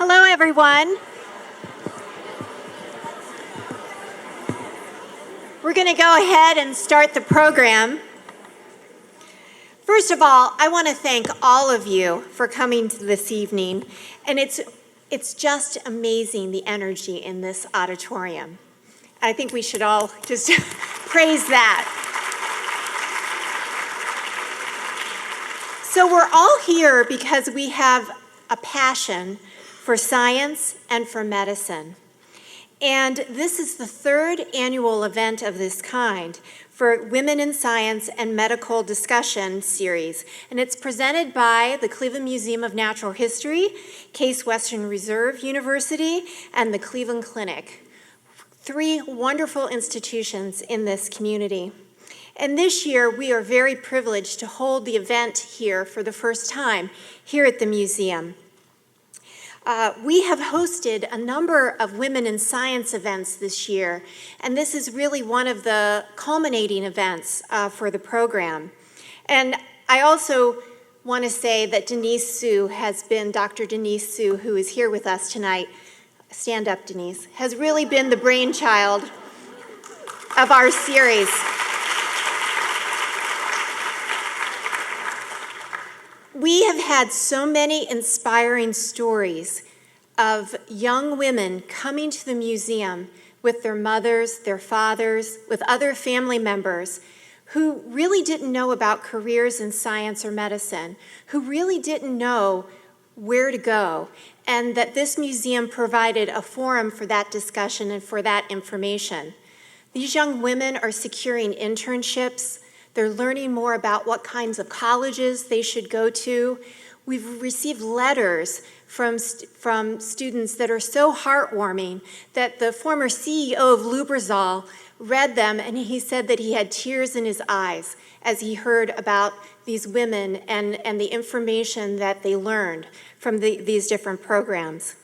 Hello, everyone. We're going to go ahead and start the program. First of all, I want to thank all of you for coming to this evening, and it's just amazing, the energy in this auditorium. I think we should all just praise that. So we're all here because we have a passion for science and for medicine. And this is the third annual event of this kind for Women in Science and Medical Discussion Series. And it's presented by the Cleveland Museum of Natural History, Case Western Reserve University, and the Cleveland Clinic. Three wonderful institutions in this community. And this year, we are very privileged to hold the event here for the first time here at the museum. We have hosted a number of Women in Science events this year, and this is really one of the culminating events for the program. And I also want to say that Denise Su has been, Dr. Denise Su, who is here with us tonight, stand up, Denise, has really been the brainchild of our series. We have had so many inspiring stories of young women coming to the museum with their mothers, their fathers, with other family members who really didn't know about careers in science or medicine, who really didn't know where to go, and that this museum provided a forum for that discussion and for that information. These young women are securing internships. They're learning more about what kinds of colleges they should go to. We've received letters from students that are so heartwarming that the former CEO of Lubrizol read them, and he said that he had tears in his eyes as he heard about these women and the information that they learned from these different programs.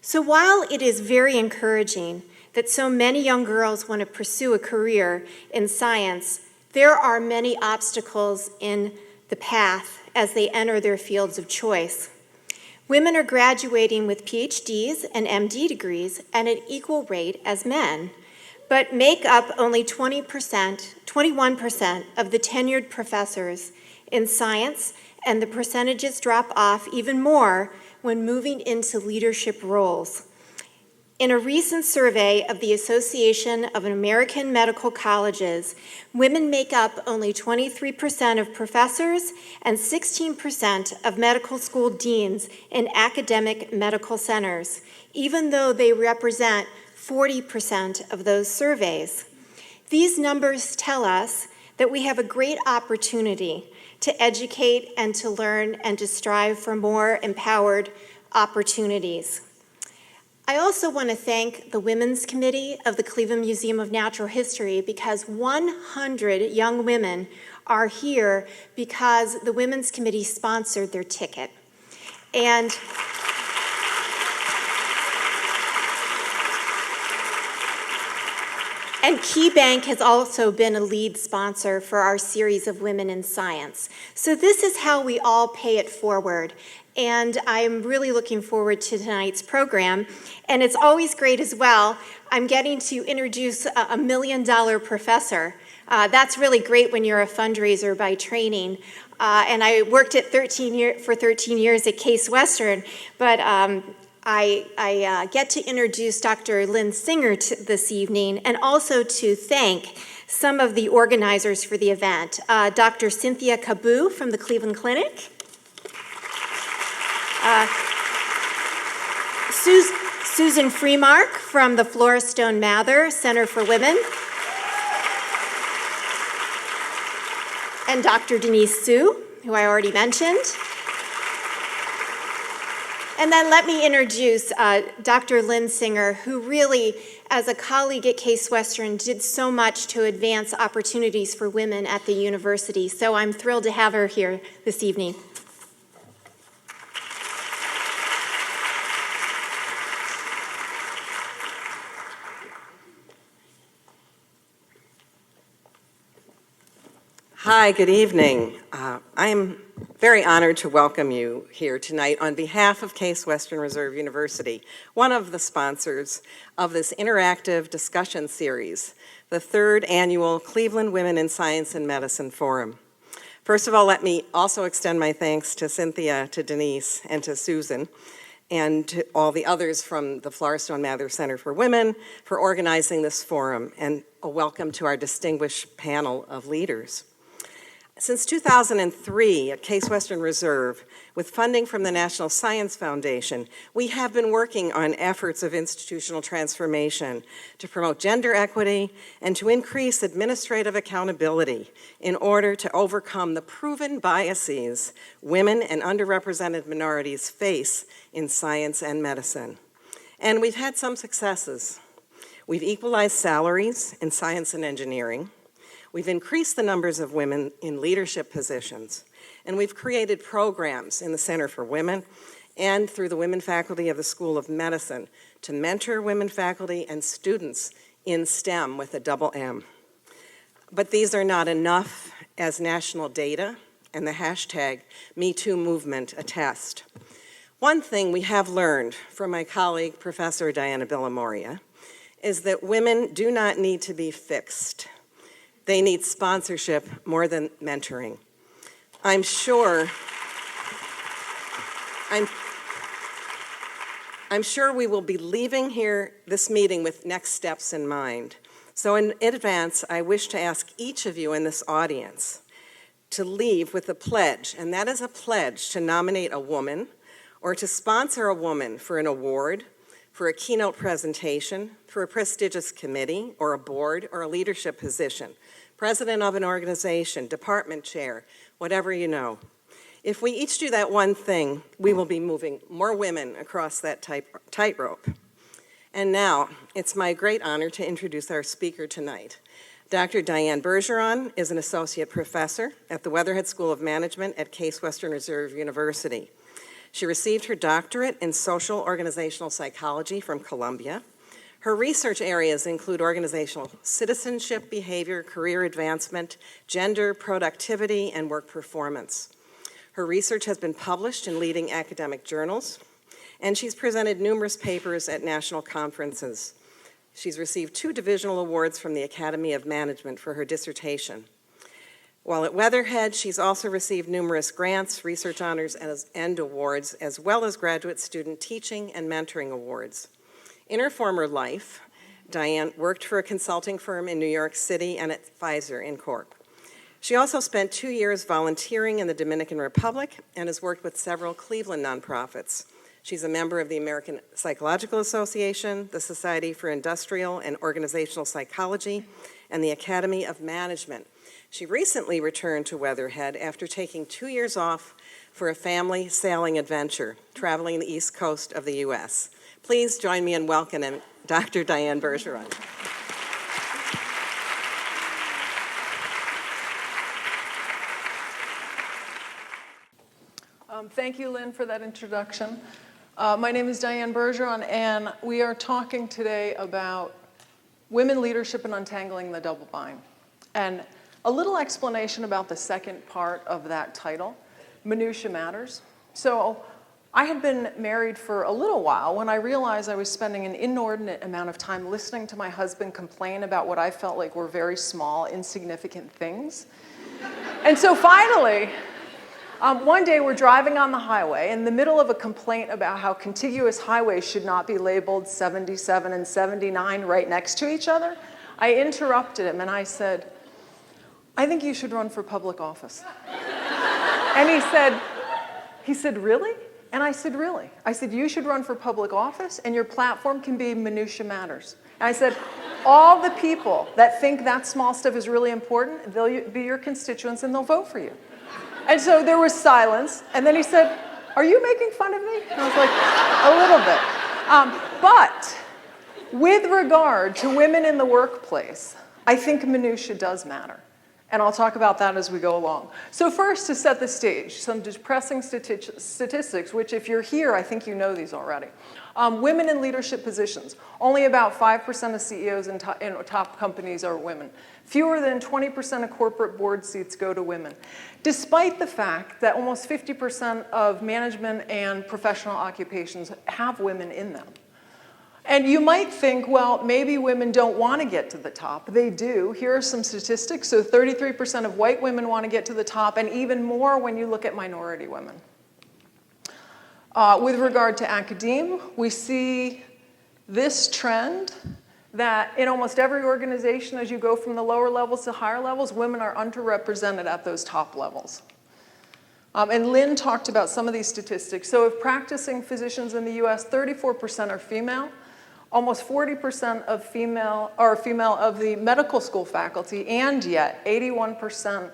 So while it is very encouraging that so many young girls want to pursue a career in science, there are many obstacles in the path as they enter their fields of choice. Women are graduating with Ph.D.s and M.D. degrees at an equal rate as men, but make up only 21% of the tenured professors in science, and the percentages drop off even more when moving into leadership roles. In a recent survey of the Association of American Medical Colleges, women make up only 23% of professors and 16% of medical school deans in academic medical centers, even though they represent 40% of those surveys. These numbers tell us that we have a great opportunity to educate and to learn and to strive for more empowered opportunities. I also want to thank the Women's Committee of the Cleveland Museum of Natural History because 100 young women are here because the Women's Committee sponsored their ticket. And KeyBank has also been a lead sponsor for our series of Women in Science. So this is how we all pay it forward. And I'm really looking forward to tonight's program. And it's always great as well. I'm getting to introduce a $1 million professor. That's really great when you're a fundraiser by training. And I worked for 13 years at Case Western, but I get to introduce Dr. Lynn Singer this evening, and also to thank some of the organizers for the event. Dr. Cynthia Kubu from the Cleveland Clinic. Susan Freemark from the Flora Stone Mather Center for Women. And Dr. Denise Su, who I already mentioned. And then let me introduce Dr. Lynn Singer, who really, as a colleague at Case Western, did so much to advance opportunities for women at the university. So I'm thrilled to have her here this evening. Hi, good evening. I'm very honored to welcome you here tonight on behalf of Case Western Reserve University, one of the sponsors of this interactive discussion series, the third annual Cleveland Women in Science and Medicine Forum. First of all, let me also extend my thanks to Cynthia, to Denise, and to Susan, and to all the others from the Flowerstone Mather Center for Women for organizing this forum, and a welcome to our distinguished panel of leaders. Since 2003 at Case Western Reserve, with funding from the National Science Foundation, we have been working on efforts of institutional transformation to promote gender equity and to increase administrative accountability in order to overcome the proven biases women and underrepresented minorities face in science and medicine. And we've had some successes. We've equalized salaries in science and engineering. We've increased the numbers of women in leadership positions, and we've created programs in the Center for Women and through the women faculty of the School of Medicine to mentor women faculty and students in STEM with a double M. But these are not enough, as national data and the hashtag #MeToo movement attest. One thing we have learned from my colleague, Professor Diana Bergeron, is that women do not need to be fixed. They need sponsorship more than mentoring. I'm sure we will be leaving here this meeting with next steps in mind. So in advance, I wish to ask each of you in this audience to leave with a pledge, and that is a pledge to nominate a woman or to sponsor a woman for an award, for a keynote presentation, for a prestigious committee or a board or a leadership position, president of an organization, department chair, whatever you know. If we each do that one thing, we will be moving more women across that tightrope. And now, it's my great honor to introduce our speaker tonight. Dr. Diane Bergeron is an associate professor at the Weatherhead School of Management at Case Western Reserve University. She received her doctorate in social organizational psychology from Columbia. Her research areas include organizational citizenship, behavior, career advancement, gender, productivity, and work performance. Her research has been published in leading academic journals, and she's presented numerous papers at national conferences. She's received 2 divisional awards from the Academy of Management for her dissertation. While at Weatherhead, she's also received numerous grants, research honors, and awards, as well as graduate student teaching and mentoring awards. In her former life, Diane worked for a consulting firm in New York City and at Pfizer in Cork. She also spent 2 years volunteering in the Dominican Republic and has worked with several Cleveland nonprofits. She's a member of the American Psychological Association, the Society for Industrial and Organizational Psychology, and the Academy of Management. She recently returned to Weatherhead after taking 2 years off for a family sailing adventure, traveling the East Coast of the U.S. Please join me in welcoming Dr. Diane Bergeron. Thank you, Lynn, for that introduction. My name is Diane Bergeron, and we are talking today about women leadership and untangling the double bind. And a little explanation about the second part of that title, Minutia Matters. So I had been married for a little while when I realized I was spending an inordinate amount of time listening to my husband complain about what I felt like were very small, insignificant things. And so finally, one day we're driving on the highway in the middle of a complaint about how contiguous highways should not be labeled 77 and 79 right next to each other. I interrupted him and I said, "I think you should run for public office." And he said, "Really?" And I said, "Really?" I said, "You should run for public office and your platform can be Minutia Matters." And I said, all the people that think that small stuff is really important, they'll be your constituents and they'll vote for you. And so there was silence, and then he said, "Are you making fun of me?" And I was like, a little bit. But with regard to women in the workplace, I think minutia does matter. And I'll talk about that as we go along. So first, to set the stage, some depressing statistics, which if you're here, I think you know these already. Women in leadership positions. Only about 5% of CEOs in top companies are women. Fewer than 20% of corporate board seats go to women, despite the fact that almost 50% of management and professional occupations have women in them. And you might think, well, maybe women don't want to get to the top. They do. Here are some statistics. So 33% of white women want to get to the top, and even more when you look at minority women. With regard to academe, we see this trend that in almost every organization, as you go from the lower levels to higher levels, women are underrepresented at those top levels. And Lynn talked about some of these statistics. So if practicing physicians in the US, 34% are female. Almost 40% of female of the medical school faculty, and yet 81%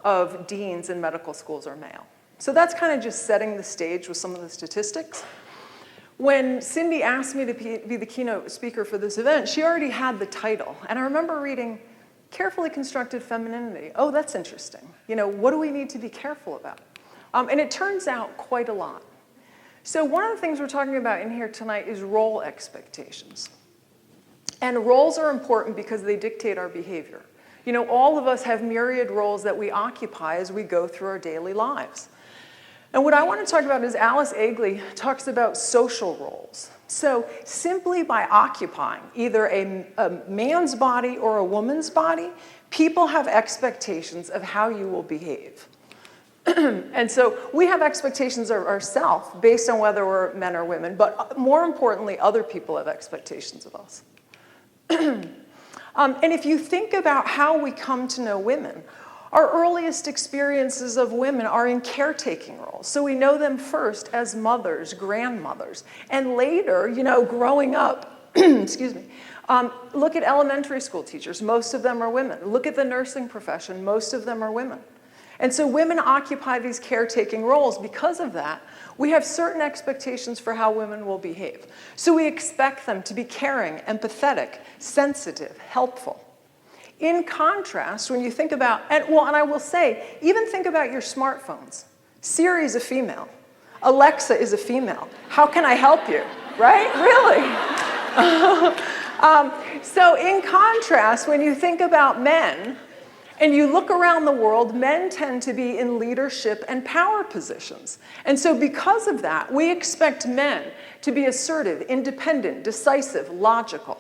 of deans in medical schools are male. So that's kind of just setting the stage with some of the statistics. When Cindy asked me to be the keynote speaker for this event, she already had the title. And I remember reading, Carefully Constructed Femininity. Oh, that's interesting. You know, what do we need to be careful about? And it turns out quite a lot. So one of the things we're talking about in here tonight is role expectations. And roles are important because they dictate our behavior. You know, all of us have myriad roles that we occupy as we go through our daily lives. And what I want to talk about is Alice Agley talks about social roles. So simply by occupying either a man's body or a woman's body, people have expectations of how you will behave. And so we have expectations of ourselves based on whether we're men or women, but more importantly, other people have expectations of us. And if you think about how we come to know women, our earliest experiences of women are in caretaking roles. So we know them first as mothers, grandmothers, and later, you know, growing up, excuse me, look at elementary school teachers, most of them are women. Look at the nursing profession, most of them are women. And so women occupy these caretaking roles. Because of that, we have certain expectations for how women will behave. So we expect them to be caring, empathetic, sensitive, helpful. In contrast, when you think about, and I will say, even think about your smartphones. Siri is a female. Alexa is a female. How can I help you? Right? Really? So in contrast, when you think about men, and you look around the world, men tend to be in leadership and power positions. And so because of that, we expect men to be assertive, independent, decisive, logical.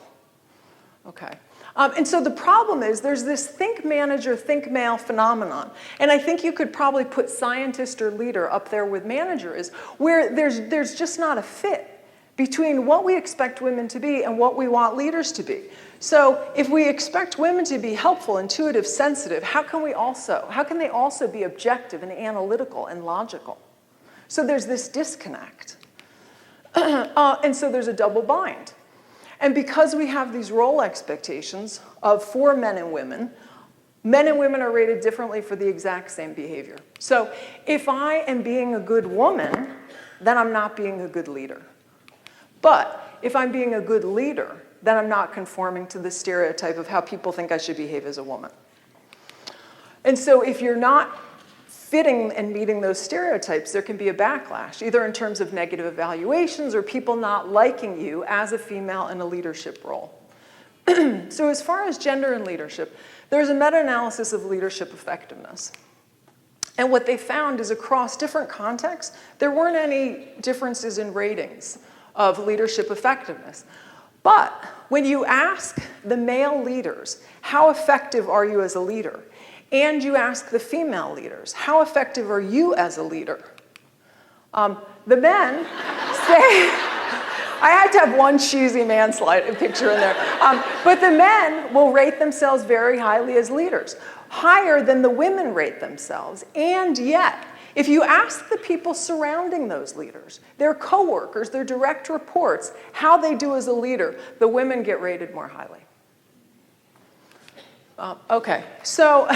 Okay. And so the problem is there's this think manager, think male phenomenon. And I think you could probably put scientist or leader up there with manager is where there's just not a fit between what we expect women to be and what we want leaders to be. So if we expect women to be helpful, intuitive, sensitive, how can they also be objective and analytical and logical? So there's this disconnect. And so there's a double bind. And because we have these role expectations for men and women are rated differently for the exact same behavior. So if I am being a good woman, then I'm not being a good leader. But if I'm being a good leader, then I'm not conforming to the stereotype of how people think I should behave as a woman. And so if you're not fitting and meeting those stereotypes, there can be a backlash, either in terms of negative evaluations or people not liking you as a female in a leadership role. So as far as gender and leadership, there's a meta-analysis of leadership effectiveness. And what they found is across different contexts, there weren't any differences in ratings of leadership effectiveness. But when you ask the male leaders, how effective are you as a leader? And you ask the female leaders, how effective are you as a leader? The men say, I had to have one cheesy man picture in there. But the men will rate themselves very highly as leaders, higher than the women rate themselves. And yet, if you ask the people surrounding those leaders, their coworkers, their direct reports, how they do as a leader, the women get rated more highly. Okay, so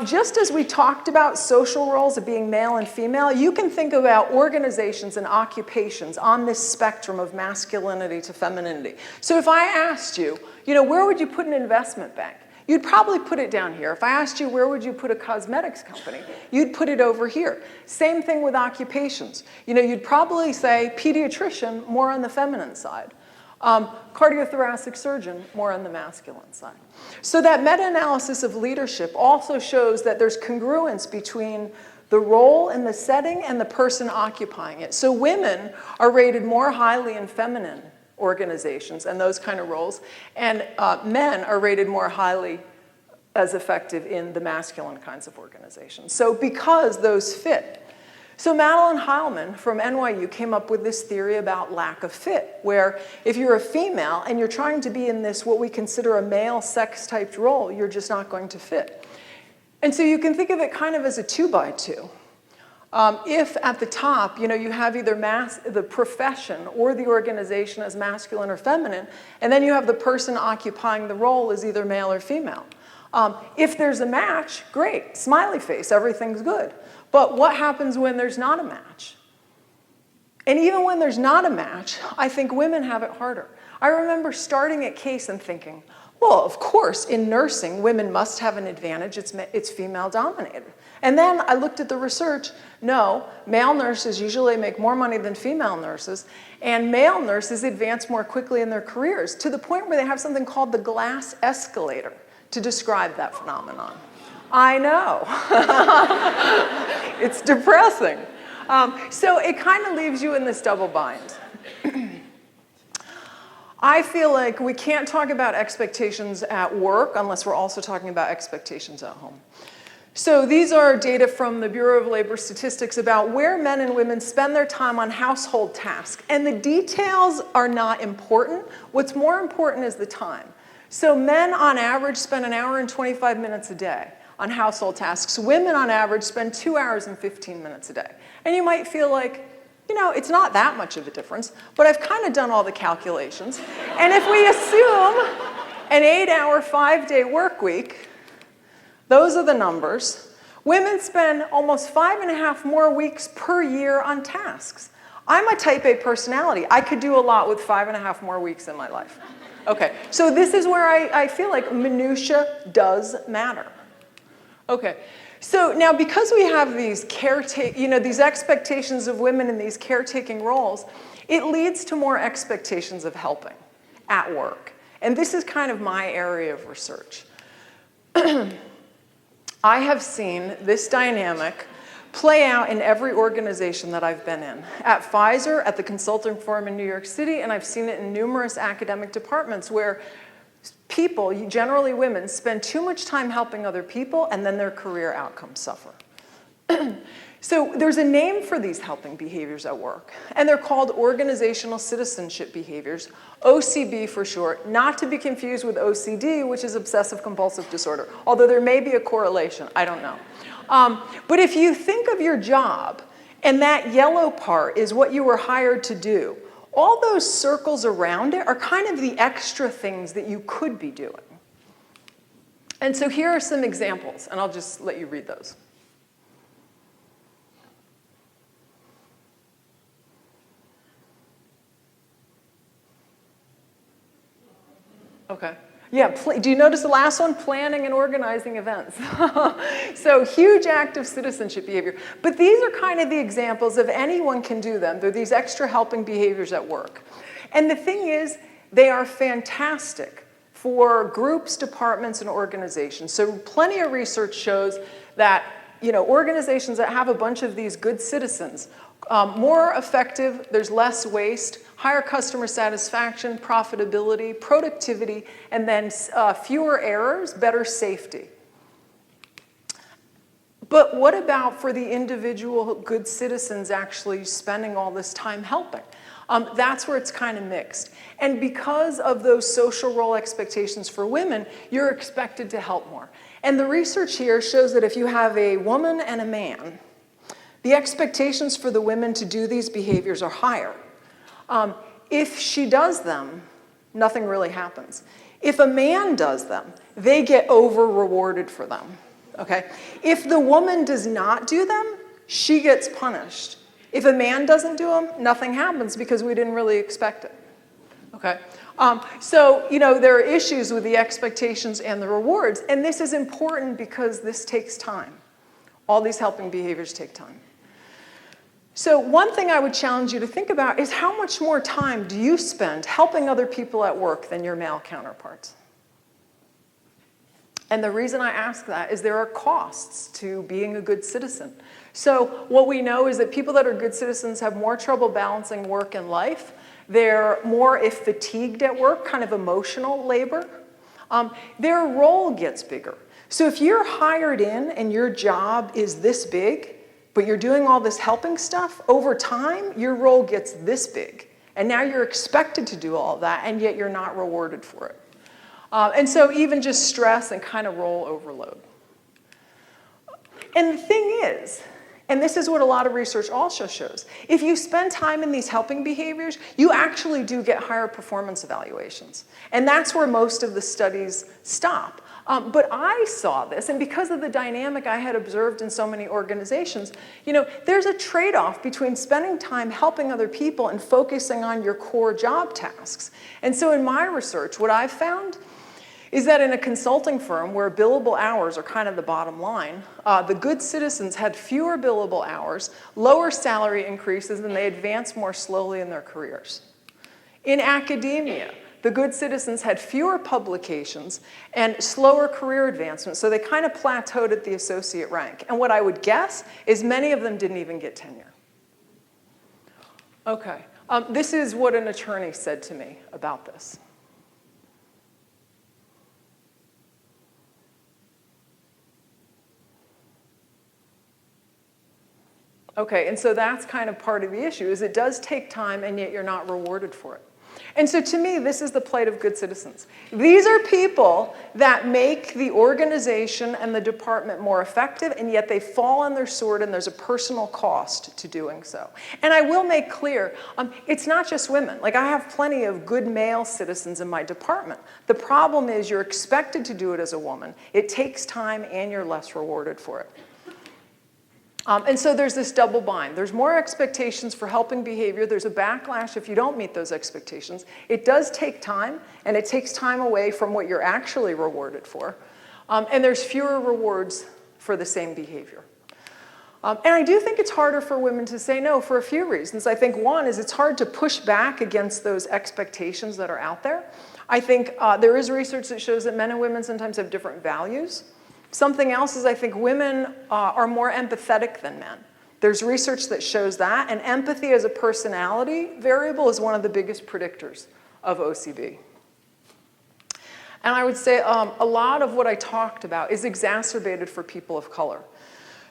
Just as we talked about social roles of being male and female, you can think about organizations and occupations on this spectrum of masculinity to femininity. So if I asked you, where would you put an investment bank? You'd probably put it down here. If I asked you, where would you put a cosmetics company? You'd put it over here. Same thing with occupations. You'd probably say pediatrician, more on the feminine side. Cardiothoracic surgeon, more on the masculine side. So that meta-analysis of leadership also shows that there's congruence between the role and the setting and the person occupying it. So women are rated more highly in feminine organizations and those kind of roles, and men are rated more highly as effective in the masculine kinds of organizations. So because those fit. So Madeline Heilman from NYU came up with this theory about lack of fit, where if you're a female and you're trying to be in this what we consider a male sex-typed role, you're just not going to fit. And so you can think of it kind of as a 2x2. If at the top, you have either the profession or the organization as masculine or feminine, and then you have the person occupying the role as either male or female. If there's a match, great, smiley face, everything's good. But what happens when there's not a match? And even when there's not a match, I think women have it harder. I remember starting at Case and thinking, well, of course, in nursing, women must have an advantage. It's female dominated. And then I looked at the research. No, male nurses usually make more money than female nurses, and male nurses advance more quickly in their careers, to the point where they have something called the glass escalator to describe that phenomenon. I know. It's depressing. So it kind of leaves you in this double bind. I feel like we can't talk about expectations at work unless we're also talking about expectations at home. So these are data from the Bureau of Labor Statistics about where men and women spend their time on household tasks. And the details are not important. What's more important is the time. So men on average spend 1 hour and 25 minutes a day on household tasks. Women on average spend 2 hours and 15 minutes a day. And you might feel like, it's not that much of a difference, but I've kind of done all the calculations. And if we assume an 8-hour, 5-day work week, those are the numbers. Women spend almost 5.5 more weeks per year on tasks. I'm a type A personality. I could do a lot with 5.5 more weeks in my life. Okay, so this is where I feel like minutia does matter. Okay, so now because we have these these expectations of women in these caretaking roles, it leads to more expectations of helping at work. And this is kind of my area of research. I have seen this dynamic play out in every organization that I've been in. At Pfizer, at the consulting firm in New York City, and I've seen it in numerous academic departments where people, generally women, spend too much time helping other people and then their career outcomes suffer. So there's a name for these helping behaviors at work, and they're called organizational citizenship behaviors, OCB for short, not to be confused with OCD, which is obsessive compulsive disorder, although there may be a correlation, I don't know. But if you think of your job, and that yellow part is what you were hired to do, all those circles around it are kind of the extra things that you could be doing. And so here are some examples, and I'll just let you read those. Okay. Yeah, do you notice the last one? Planning and organizing events. So huge active citizenship behavior. But these are kind of the examples of anyone can do them. They're these extra helping behaviors at work. And the thing is, they are fantastic for groups, departments, and organizations. So plenty of research shows that organizations that have a bunch of these good citizens, more effective, there's less waste, higher customer satisfaction, profitability, productivity, and then fewer errors, better safety. But what about for the individual good citizens actually spending all this time helping? That's where it's kind of mixed. And because of those social role expectations for women, you're expected to help more. And the research here shows that if you have a woman and a man, the expectations for the women to do these behaviors are higher. If she does them, nothing really happens. If a man does them, they get over-rewarded for them. Okay? If the woman does not do them, she gets punished. If a man doesn't do them, nothing happens because we didn't really expect it. Okay? So, there are issues with the expectations and the rewards, and this is important because this takes time. All these helping behaviors take time. So one thing I would challenge you to think about is how much more time do you spend helping other people at work than your male counterparts? And the reason I ask that is there are costs to being a good citizen. So what we know is that people that are good citizens have more trouble balancing work and life. They're more if fatigued at work, kind of emotional labor. Their role gets bigger. So if you're hired in and your job is this big, but you're doing all this helping stuff, over time, your role gets this big. And now you're expected to do all of that, and yet you're not rewarded for it. And so even just stress and kind of role overload. And the thing is, and this is what a lot of research also shows, if you spend time in these helping behaviors, you actually do get higher performance evaluations. And that's where most of the studies stop. But I saw this, and because of the dynamic I had observed in so many organizations, there's a trade-off between spending time helping other people and focusing on your core job tasks. And so in my research, what I've found is that in a consulting firm where billable hours are kind of the bottom line, the good citizens had fewer billable hours, lower salary increases, and they advanced more slowly in their careers. In academia, the good citizens had fewer publications and slower career advancement, so they kind of plateaued at the associate rank. And what I would guess is many of them didn't even get tenure. Okay, this is what an attorney said to me about this. Okay, and so that's kind of part of the issue, is it does take time and yet you're not rewarded for it. And so to me, this is the plight of good citizens. These are people that make the organization and the department more effective, and yet they fall on their sword and there's a personal cost to doing so. And I will make clear, it's not just women. Like, I have plenty of good male citizens in my department. The problem is you're expected to do it as a woman. It takes time and you're less rewarded for it. And so there's this double bind. There's more expectations for helping behavior. There's a backlash if you don't meet those expectations. It does take time, and it takes time away from what you're actually rewarded for. And there's fewer rewards for the same behavior. And I do think it's harder for women to say no for a few reasons. I think one is it's hard to push back against those expectations that are out there. I think there is research that shows that men and women sometimes have different values. Something else is I think women are more empathetic than men. There's research that shows that, and empathy as a personality variable is one of the biggest predictors of OCB. And I would say a lot of what I talked about is exacerbated for people of color.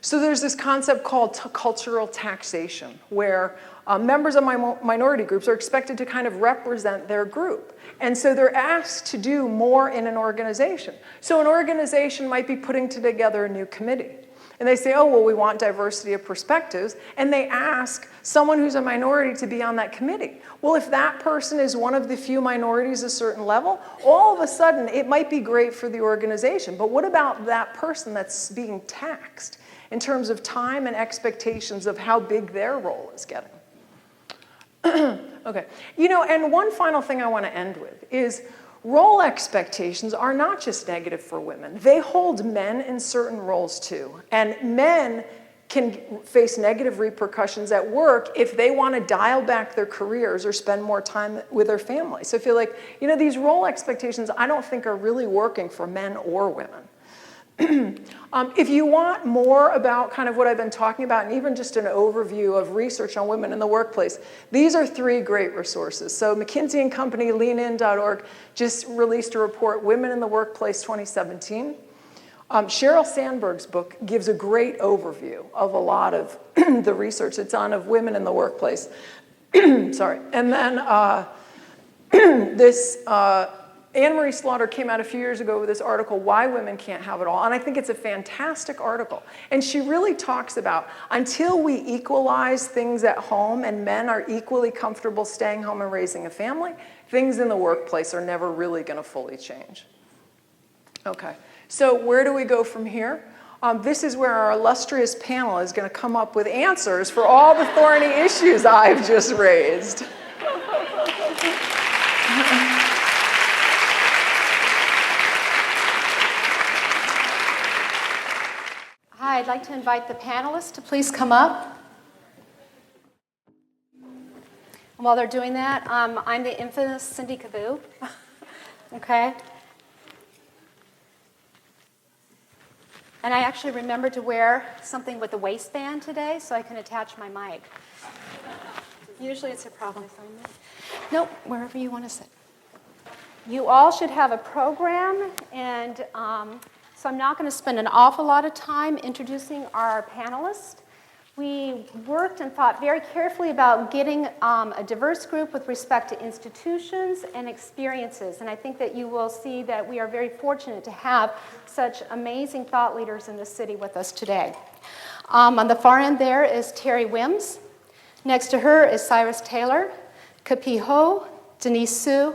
So there's this concept called cultural taxation, where members of minority groups are expected to kind of represent their group. And so they're asked to do more in an organization. So an organization might be putting together a new committee. And they say, oh, well, we want diversity of perspectives. And they ask someone who's a minority to be on that committee. Well, if that person is one of the few minorities at a certain level, all of a sudden it might be great for the organization. But what about that person that's being taxed in terms of time and expectations of how big their role is getting? Okay, and one final thing I want to end with is role expectations are not just negative for women. They hold men in certain roles too. And men can face negative repercussions at work if they want to dial back their careers or spend more time with their family. So I feel like, these role expectations I don't think are really working for men or women. If you want more about kind of what I've been talking about, and even just an overview of research on women in the workplace, these are 3 great resources. So McKinsey & Company, leanin.org, just released a report, Women in the Workplace 2017. Sheryl Sandberg's book gives a great overview of a lot of the research that's on of women in the workplace. Sorry. And then Anne-Marie Slaughter came out a few years ago with this article, Why Women Can't Have It All. And I think it's a fantastic article. And she really talks about until we equalize things at home and men are equally comfortable staying home and raising a family, things in the workplace are never really going to fully change. Okay, so where do we go from here? This is where our illustrious panel is going to come up with answers for all the thorny issues I've just raised. Hi, I'd like to invite the panelists to please come up. And while they're doing that, I'm the infamous Cynthia Kubu. Okay? And I actually remembered to wear something with a waistband today so I can attach my mic. Usually it's a problem. Nope, wherever you want to sit. You all should have a program, and so I'm not going to spend an awful lot of time introducing our panelists. We worked and thought very carefully about getting a diverse group with respect to institutions and experiences. And I think that you will see that we are very fortunate to have such amazing thought leaders in the city with us today. On the far end there is Terri Wimms. Next to her is Cyrus Taylor, Ka-Pi Hoh, Denise Su,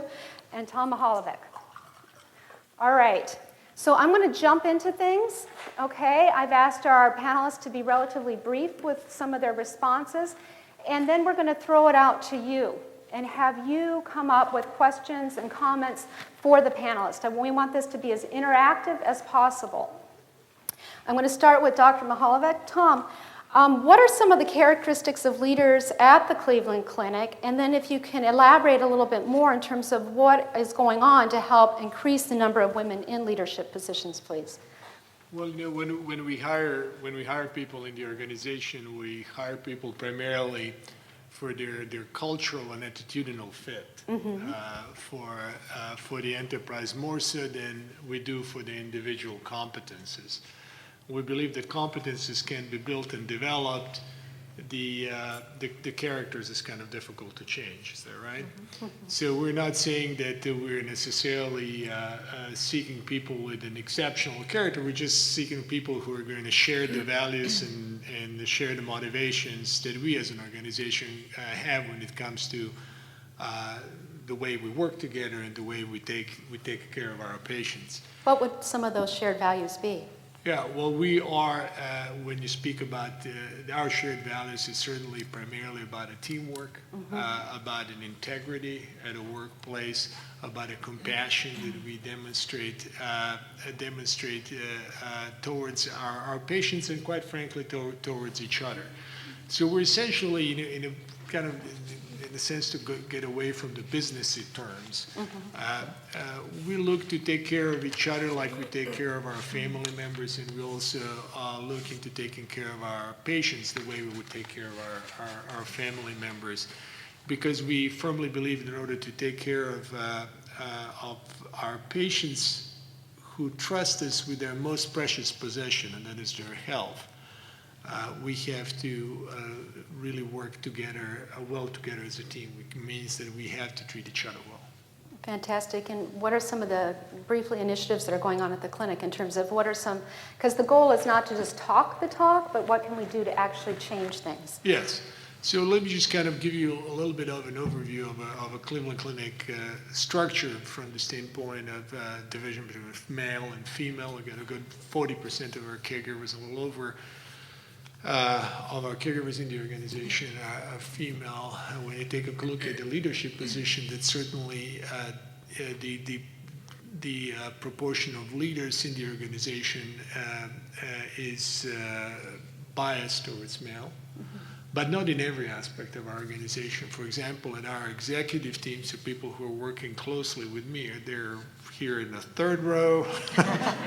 and Tom Mihaljevic. All right. So I'm going to jump into things, okay? I've asked our panelists to be relatively brief with some of their responses, and then we're going to throw it out to you and have you come up with questions and comments for the panelists. And we want this to be as interactive as possible. I'm going to start with Dr. Mihaljevic. Tom, what are some of the characteristics of leaders at the Cleveland Clinic? And then if you can elaborate a little bit more in terms of what is going on to help increase the number of women in leadership positions, please. Well, you know, when we hire people in the organization, we hire people primarily for their cultural and attitudinal fit for the enterprise, more so than we do for the individual competences. We believe that competences can be built and developed. The characters is kind of difficult to change. Is that right? So we're not saying that we're necessarily seeking people with an exceptional character. We're just seeking people who are going to share the values and share the motivations that we as an organization have when it comes to the way we work together and the way we take care of our patients. What would some of those shared values be? Yeah, well, we are, when you speak about our shared values, it's certainly primarily about a teamwork, about an integrity at a workplace, about a compassion that we demonstrate towards our patients and, quite frankly, towards each other. So we're essentially in a kind of, in a sense, to get away from the businessy terms. We look to take care of each other like we take care of our family members, and we also look into taking care of our patients the way we would take care of our family members, because we firmly believe in order to take care of our patients who trust us with their most precious possession, and that is their health, we have to really work together, well together as a team, which means that we have to treat each other well. Fantastic. And what are some of the, briefly, initiatives that are going on at the clinic in terms of what are some, because the goal is not to just talk the talk, but what can we do to actually change things? Yes. So let me just kind of give you a little bit of an overview of a Cleveland Clinic structure from the standpoint of division between male and female. We've got a good 40% of our caregivers, a little over of our caregivers in the organization are female. When you take a look at the leadership position, that's certainly the proportion of leaders in the organization is biased towards male, but not in every aspect of our organization. For example, in our executive team, so people who are working closely with me, they're here in the third row,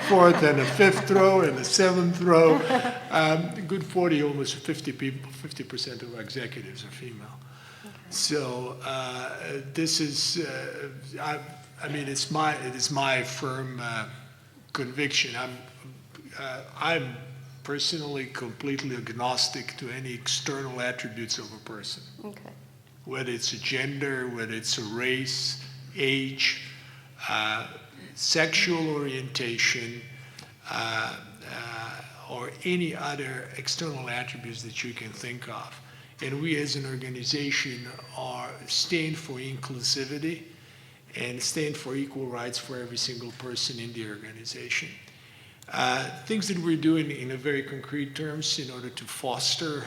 fourth and the fifth row, and the seventh row. A good 40, almost 50 people, 50% of our executives are female. Okay. So this is, I mean, it is my firm conviction. I'm personally completely agnostic to any external attributes of a person. Okay. Whether it's a gender, whether it's a race, age, sexual orientation, or any other external attributes that you can think of. And we as an organization stand for inclusivity and stand for equal rights for every single person in the organization. Things that we're doing in a very concrete terms in order to foster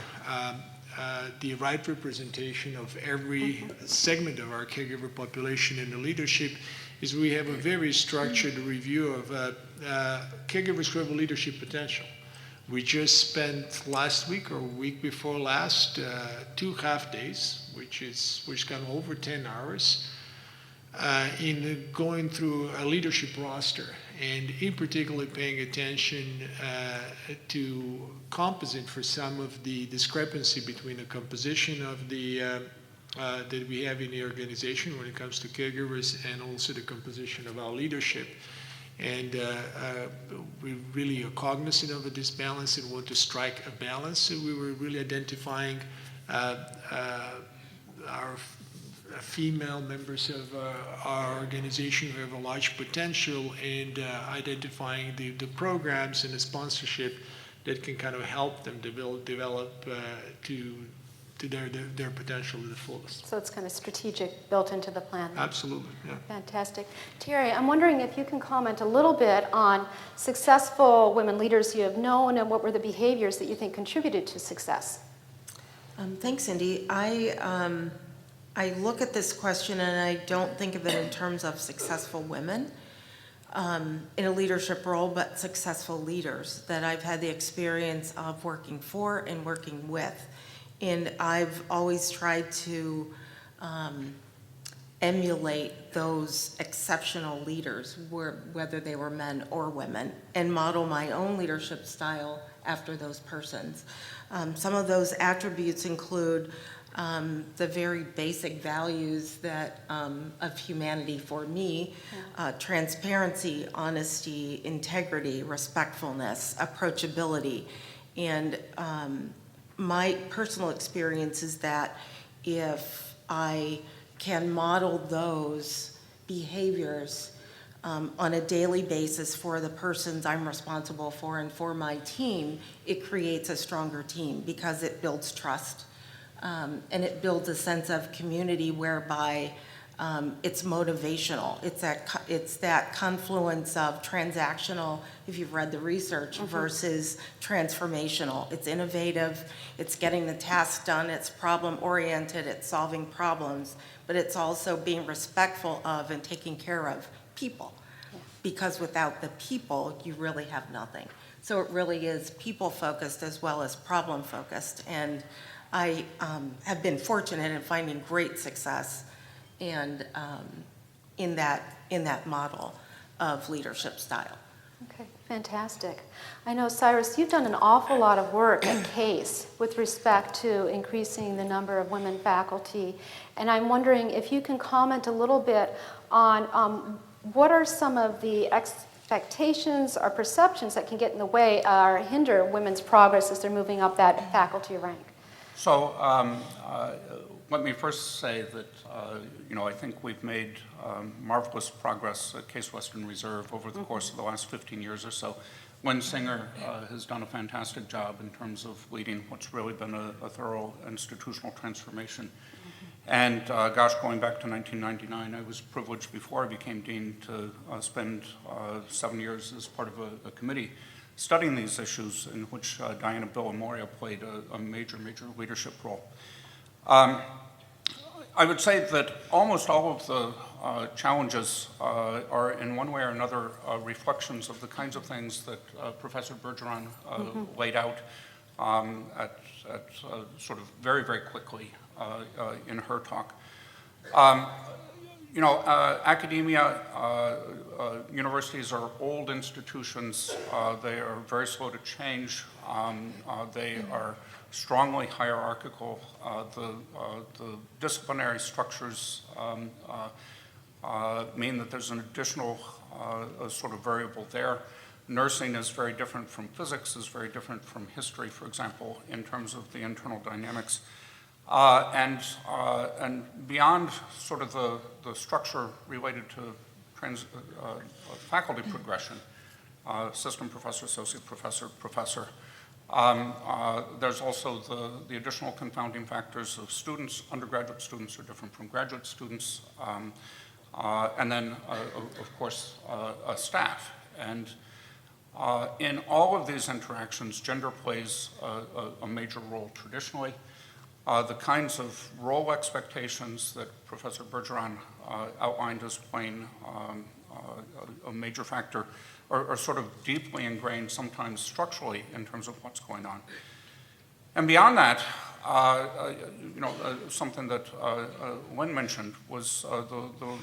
the right representation of every segment of our caregiver population in the leadership is we have a very structured review of caregivers who have a leadership potential. We just spent last week or week before last 2 half days, which got over 10 hours, in going through a leadership roster, and in particular paying attention to compensate for some of the discrepancy between the composition of the that we have in the organization when it comes to caregivers and also the composition of our leadership. And we really are cognizant of a disbalance and want to strike a balance. So we were really identifying our female members of our organization who have a large potential, and identifying the programs and the sponsorship that can kind of help them develop to their potential to the fullest. So it's kind of strategic, built into the plan. Absolutely, yeah. Fantastic. Terri, I'm wondering if you can comment a little bit on successful women leaders you have known, and what were the behaviors that you think contributed to success? Thanks, Cindy. I look at this question and I don't think of it in terms of successful women in a leadership role, but successful leaders that I've had the experience of working for and working with. And I've always tried to emulate those exceptional leaders, whether they were men or women, and model my own leadership style after those persons. Some of those attributes include the very basic values that of humanity for me, transparency, honesty, integrity, respectfulness, approachability. And my personal experience is that if I can model those behaviors on a daily basis for the persons I'm responsible for and for my team, it creates a stronger team because it builds trust. And it builds a sense of community whereby it's motivational. It's that confluence of transactional, if you've read the research, versus transformational. It's innovative, it's getting the task done, it's problem-oriented, it's solving problems, but it's also being respectful of and taking care of people. Yeah. Because without the people, you really have nothing. So it really is people-focused as well as problem-focused. And I have been fortunate in finding great success and in that model of leadership style. Okay, fantastic. I know, Cyrus, you've done an awful lot of work at CASE with respect to increasing the number of women faculty, and I'm wondering if you can comment a little bit on what are some of the expectations or perceptions that can get in the way or hinder women's progress as they're moving up that faculty rank? So let me first say that, I think we've made marvelous progress at Case Western Reserve over the course of the last 15 years or so. Lynn Singer has done a fantastic job in terms of leading what's really been a thorough institutional transformation. And going back to 1999, I was privileged before I became dean to spend 7 years as part of a committee studying these issues, in which Diane and Bill and Moria played a major leadership role. I would say that almost all of the challenges are in one way or another reflections of the kinds of things that Professor Bergeron laid out at sort of very quickly in her talk. Academia, universities are old institutions. They are very slow to change. They are strongly hierarchical. The disciplinary structures mean that there's an additional sort of variable there. Nursing is very different from physics, is very different from history, for example, in terms of the internal dynamics. And beyond sort of the structure related to faculty progression, assistant professor, associate professor, professor, there's also the additional confounding factors of students. Undergraduate students are different from graduate students. And then, of course, staff. And In all of these interactions, gender plays a major role traditionally. The kinds of role expectations that Professor Bergeron outlined as playing a major factor are sort of deeply ingrained, sometimes structurally, in terms of what's going on. And beyond that, something that Lynn mentioned was the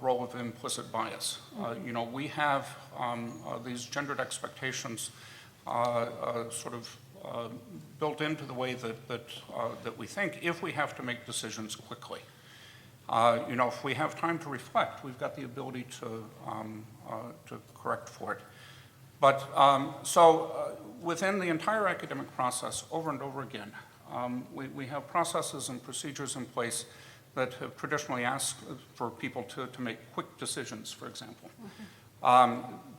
role of implicit bias. We have these gendered expectations sort of built into the way that we think if we have to make decisions quickly. If we have time to reflect, we've got the ability to correct for it. But within the entire academic process, over and over again, we have processes and procedures in place that have traditionally asked for people to make quick decisions, for example.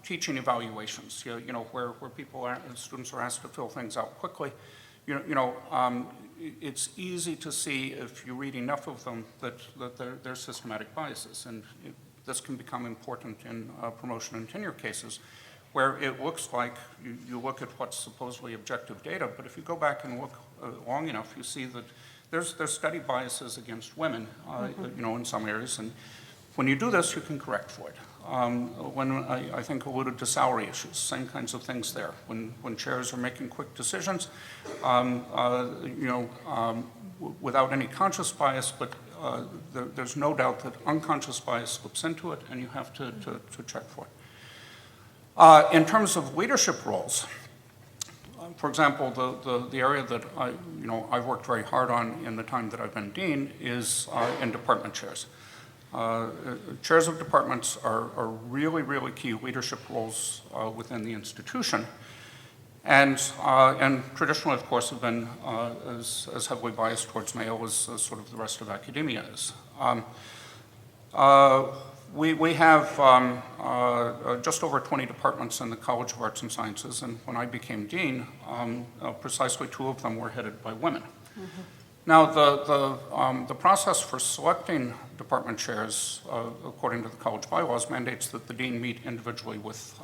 Teaching evaluations, where students are asked to fill things out quickly. It's easy to see if you read enough of them that there's systematic biases, and this can become important in promotion and tenure cases, where it looks like you look at what's supposedly objective data, but if you go back and look long enough, you see that there's steady biases against women, in some areas, and when you do this, you can correct for it. When I think alluded to salary issues, same kinds of things there. When chairs are making quick decisions, without any conscious bias, but there's no doubt that unconscious bias slips into it, and you have to check for it. In terms of leadership roles, for example, the area that I've worked very hard on in the time that I've been dean is in department chairs. Chairs of departments are really, really key leadership roles within the institution, and traditionally, of course, have been as heavily biased towards male as sort of the rest of academia is. We have just over 20 departments in the College of Arts and Sciences, and when I became dean, precisely 2 of them were headed by women. Mm-hmm. Now, the process for selecting department chairs, according to the college bylaws, mandates that the dean meet individually with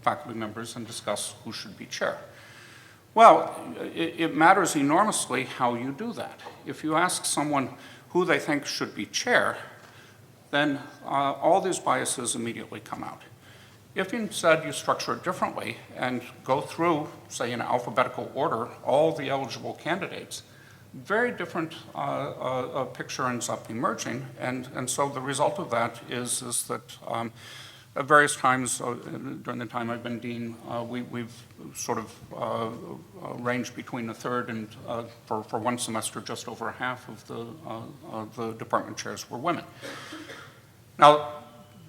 faculty members and discuss who should be chair. Well, it matters enormously how you do that. If you ask someone who they think should be chair, then all these biases immediately come out. If instead you structure it differently and go through, say in alphabetical order, all the eligible candidates, very different picture ends up emerging, and so the result of that is that at various times during the time I've been dean, we've sort of ranged between a third and, for one semester, just over half of the department chairs were women. Now,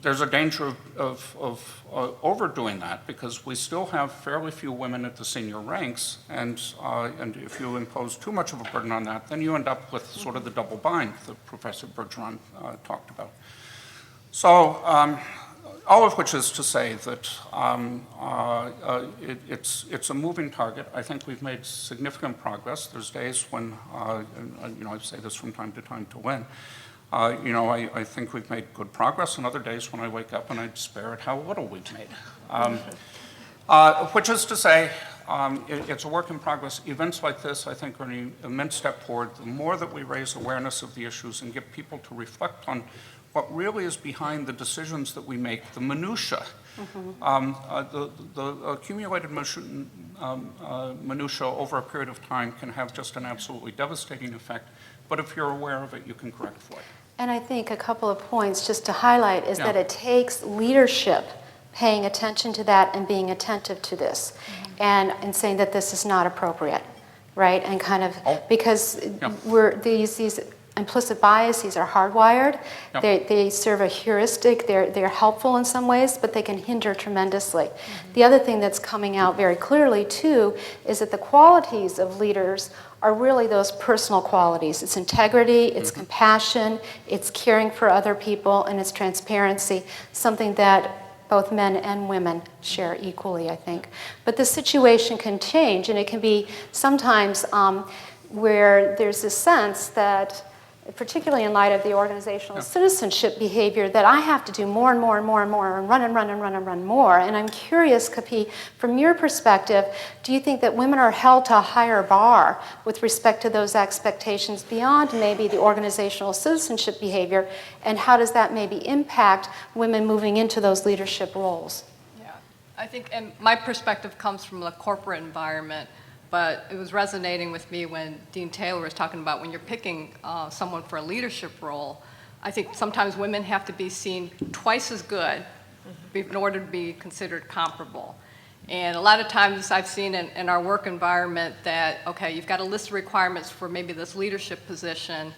there's a danger of overdoing that because we still have fairly few women at the senior ranks, and if you impose too much of a burden on that, then you end up with sort of the double bind that Professor Bergeron talked about. So, all of which is to say that it's a moving target. I think we've made significant progress. There's days when, I say this from time to time to Lynn, I think we've made good progress, and other days when I wake up and I despair at how little we've made. Which is to say, it's a work in progress. Events like this, I think, are an immense step forward. The more that we raise awareness of the issues and get people to reflect on what really is behind the decisions that we make, the minutiae. Mm-hmm. The accumulated minutiae over a period of time can have just an absolutely devastating effect, but if you're aware of it, you can correct for it. And I think a couple of points just to highlight is that it takes leadership paying attention to that and being attentive to this, and saying that this is not appropriate, right? And kind of, because these implicit biases are hardwired. Yep. They serve a heuristic. They're helpful in some ways, but they can hinder tremendously. Mm-hmm. The other thing that's coming out very clearly, too, is that the qualities of leaders are really those personal qualities. It's integrity, it's compassion, it's caring for other people, and it's transparency, something that both men and women share equally, I think. But the situation can change, and it can be sometimes where there's a sense that particularly in light of the organizational citizenship behavior, that I have to do more and more and more and more and run and run and run and run more. And I'm curious, Ka-Pi, from your perspective, do you think that women are held to a higher bar with respect to those expectations beyond maybe the organizational citizenship behavior, and how does that maybe impact women moving into those leadership roles? Yeah, I think, and my perspective comes from the corporate environment, but it was resonating with me when Dean Taylor was talking about when you're picking someone for a leadership role. I think sometimes women have to be seen twice as good in order to be considered comparable. And a lot of times I've seen in our work environment that, okay, you've got a list of requirements for maybe this leadership position,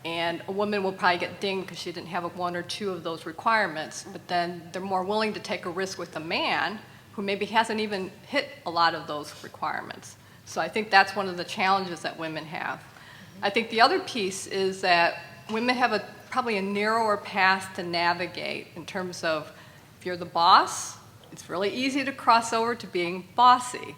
and a woman will probably get dinged because she didn't have one or two of those requirements, but then they're more willing to take a risk with a man who maybe hasn't even hit a lot of those requirements. So I think that's one of the challenges that women have. I think the other piece is that women have probably a narrower path to navigate in terms of if you're the boss, it's really easy to cross over to being bossy.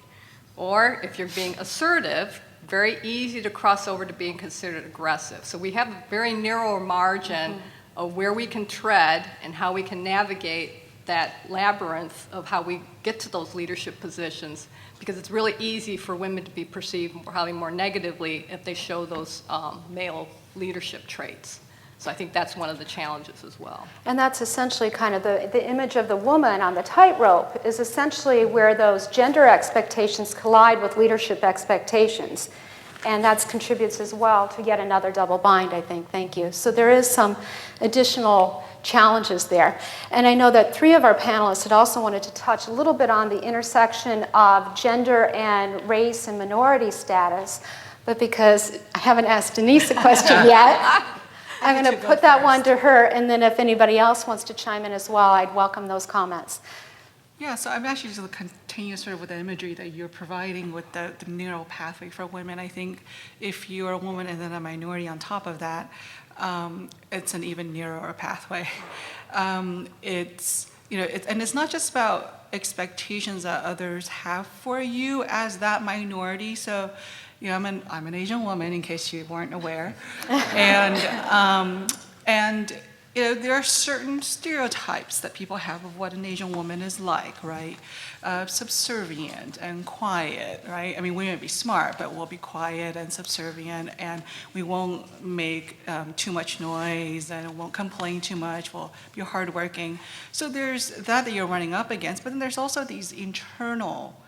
Or if you're being assertive, very easy to cross over to being considered aggressive. So we have a very narrow margin of where we can tread and how we can navigate that labyrinth of how we get to those leadership positions, because it's really easy for women to be perceived probably more negatively if they show those male leadership traits. So I think that's one of the challenges as well. And that's essentially kind of the image of the woman on the tightrope is essentially where those gender expectations collide with leadership expectations. And that contributes as well to yet another double bind, I think. Thank you. So there is some additional challenges there. And I know that 3 of our panelists had also wanted to touch a little bit on the intersection of gender and race and minority status. But because I haven't asked Denise a question yet, I'm going to put that one to her, and then if anybody else wants to chime in as well, I'd welcome those comments. Yeah, so I'm actually just continue sort of with the imagery that you're providing with the narrow pathway for women. I think if you're a woman and then a minority on top of that, it's an even narrower pathway. It's not just about expectations that others have for you as that minority. So, I'm an Asian woman, in case you weren't aware, and there are certain stereotypes that people have of what an Asian woman is like, right? Subservient and quiet, right? I mean, we might be smart, but we'll be quiet and subservient, and we won't make too much noise, and won't complain too much. We'll be hardworking. So there's that you're running up against, but then there's also these internal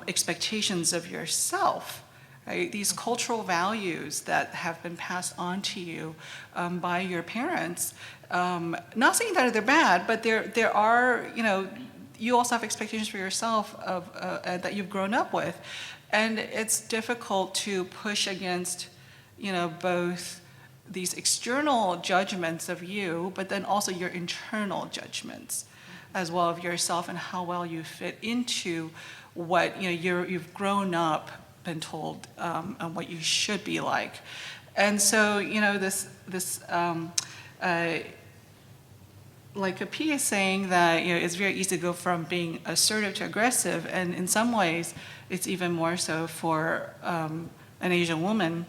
expectations of yourself. Right? These cultural values that have been passed on to you by your parents. Not saying that they're bad, but there are, you also have expectations for yourself of that you've grown up with, and it's difficult to push against, both these external judgments of you, but then also your internal judgments as well of yourself and how well you fit into what you've grown up, been told what you should be like. And so, like Ka-Pi is saying that, it's very easy to go from being assertive to aggressive, and in some ways, it's even more so for an Asian woman,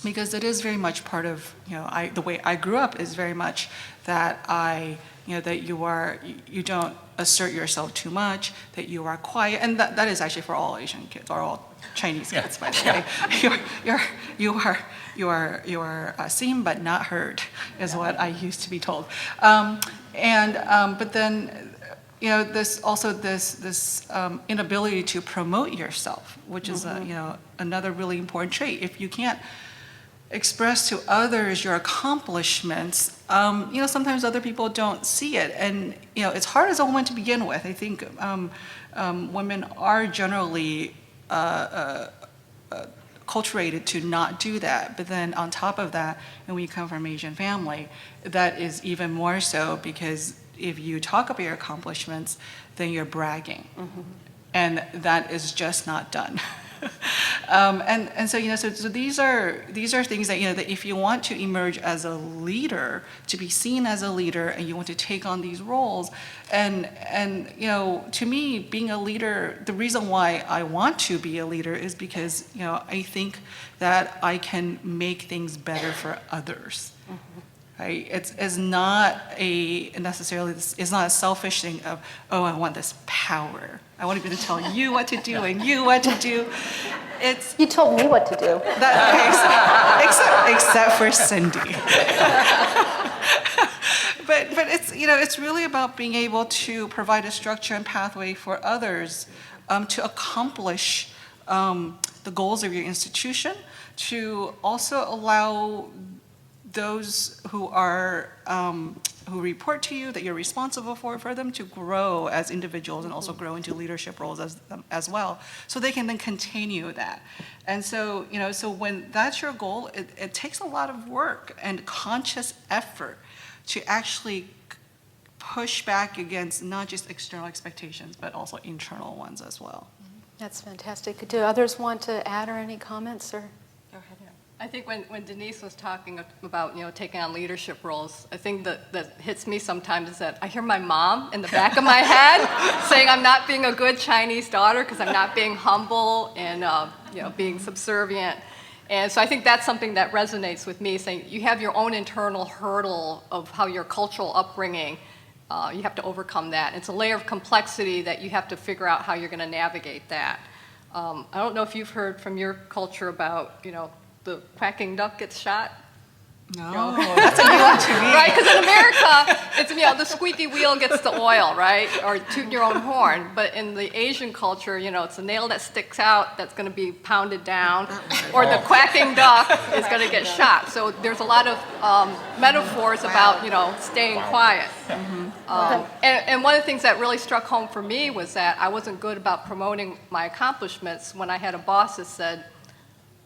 because it is very much part of, the way I grew up is very much that that you don't assert yourself too much, that you are quiet, and that is actually for all Asian kids, or all Chinese kids, by the way. You are seen but not heard, is what I used to be told. But then, this inability to promote yourself, which is another really important trait. If you can't express to others your accomplishments, sometimes other people don't see it, and it's hard as a woman to begin with. I think women are generally culturated to not do that, but then on top of that, and when you come from an Asian family, that is even more so, because if you talk about your accomplishments, then you're bragging, and that is just not done. And so, so these are things that, that if you want to emerge as a leader, to be seen as a leader, and you want to take on these roles, and to me, being a leader, the reason why I want to be a leader is because, I think that I can make things better for others. Right? It's not necessarily, it's not a selfish thing of, oh, I want this power. I want to be able to tell you what to do and you what to do. You told me what to do. Except for Cindy. But it's, it's really about being able to provide a structure and pathway for others to accomplish the goals of your institution, to also allow those who are who report to you that you're responsible for them to grow as individuals and also grow into leadership roles as well, so they can then continue that. And so, so when that's your goal, it takes a lot of work and conscious effort to actually push back against not just external expectations, but also internal ones as well. That's fantastic. Do others want to add or any comments? Or go ahead. I think when Denise was talking about, taking on leadership roles, I think that hits me sometimes is that I hear my mom in the back of my head saying I'm not being a good Chinese daughter because I'm not being humble and, being subservient. And so I think that's something that resonates with me, saying you have your own internal hurdle of how your cultural upbringing, you have to overcome that. It's a layer of complexity that you have to figure out how you're going to navigate that. I don't know if you've heard from your culture about, the quacking duck gets shot. No, that's a new one to me. Right, because in America, it's, the squeaky wheel gets the oil, right? Or toot your own horn. But in the Asian culture, it's a nail that sticks out that's going to be pounded down, or the quacking duck is going to get shot. So there's a lot of metaphors about, staying quiet. And one of the things that really struck home for me was that I wasn't good about promoting my accomplishments when I had a boss that said,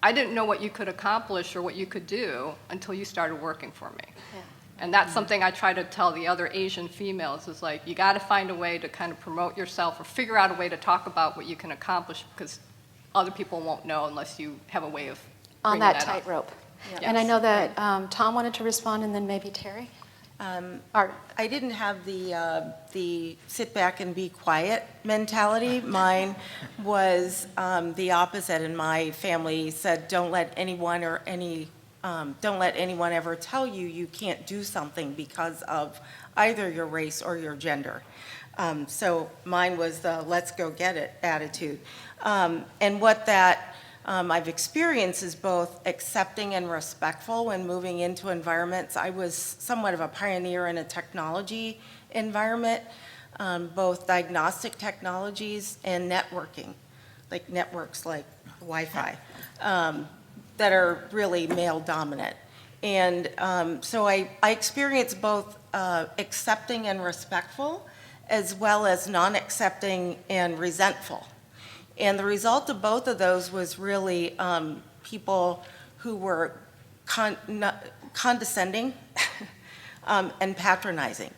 I didn't know what you could accomplish or what you could do until you started working for me. Yeah. And that's something I try to tell the other Asian females is like, you got to find a way to kind of promote yourself or figure out a way to talk about what you can accomplish, because other people won't know unless you have a way of on that tightrope. Yes. And I know that Tom wanted to respond, and then maybe Terri. I didn't have the sit back and be quiet mentality. Mine was the opposite, and my family said, don't let anyone ever tell you can't do something because of either your race or your gender. So mine was the let's go get it attitude. And what that I've experienced is both accepting and respectful when moving into environments. I was somewhat of a pioneer in a technology environment, both diagnostic technologies and networking, like networks like Wi-Fi, that are really male dominant. And so I experienced both accepting and respectful, as well as non-accepting and resentful. And the result of both of those was really people who were condescending and patronizing,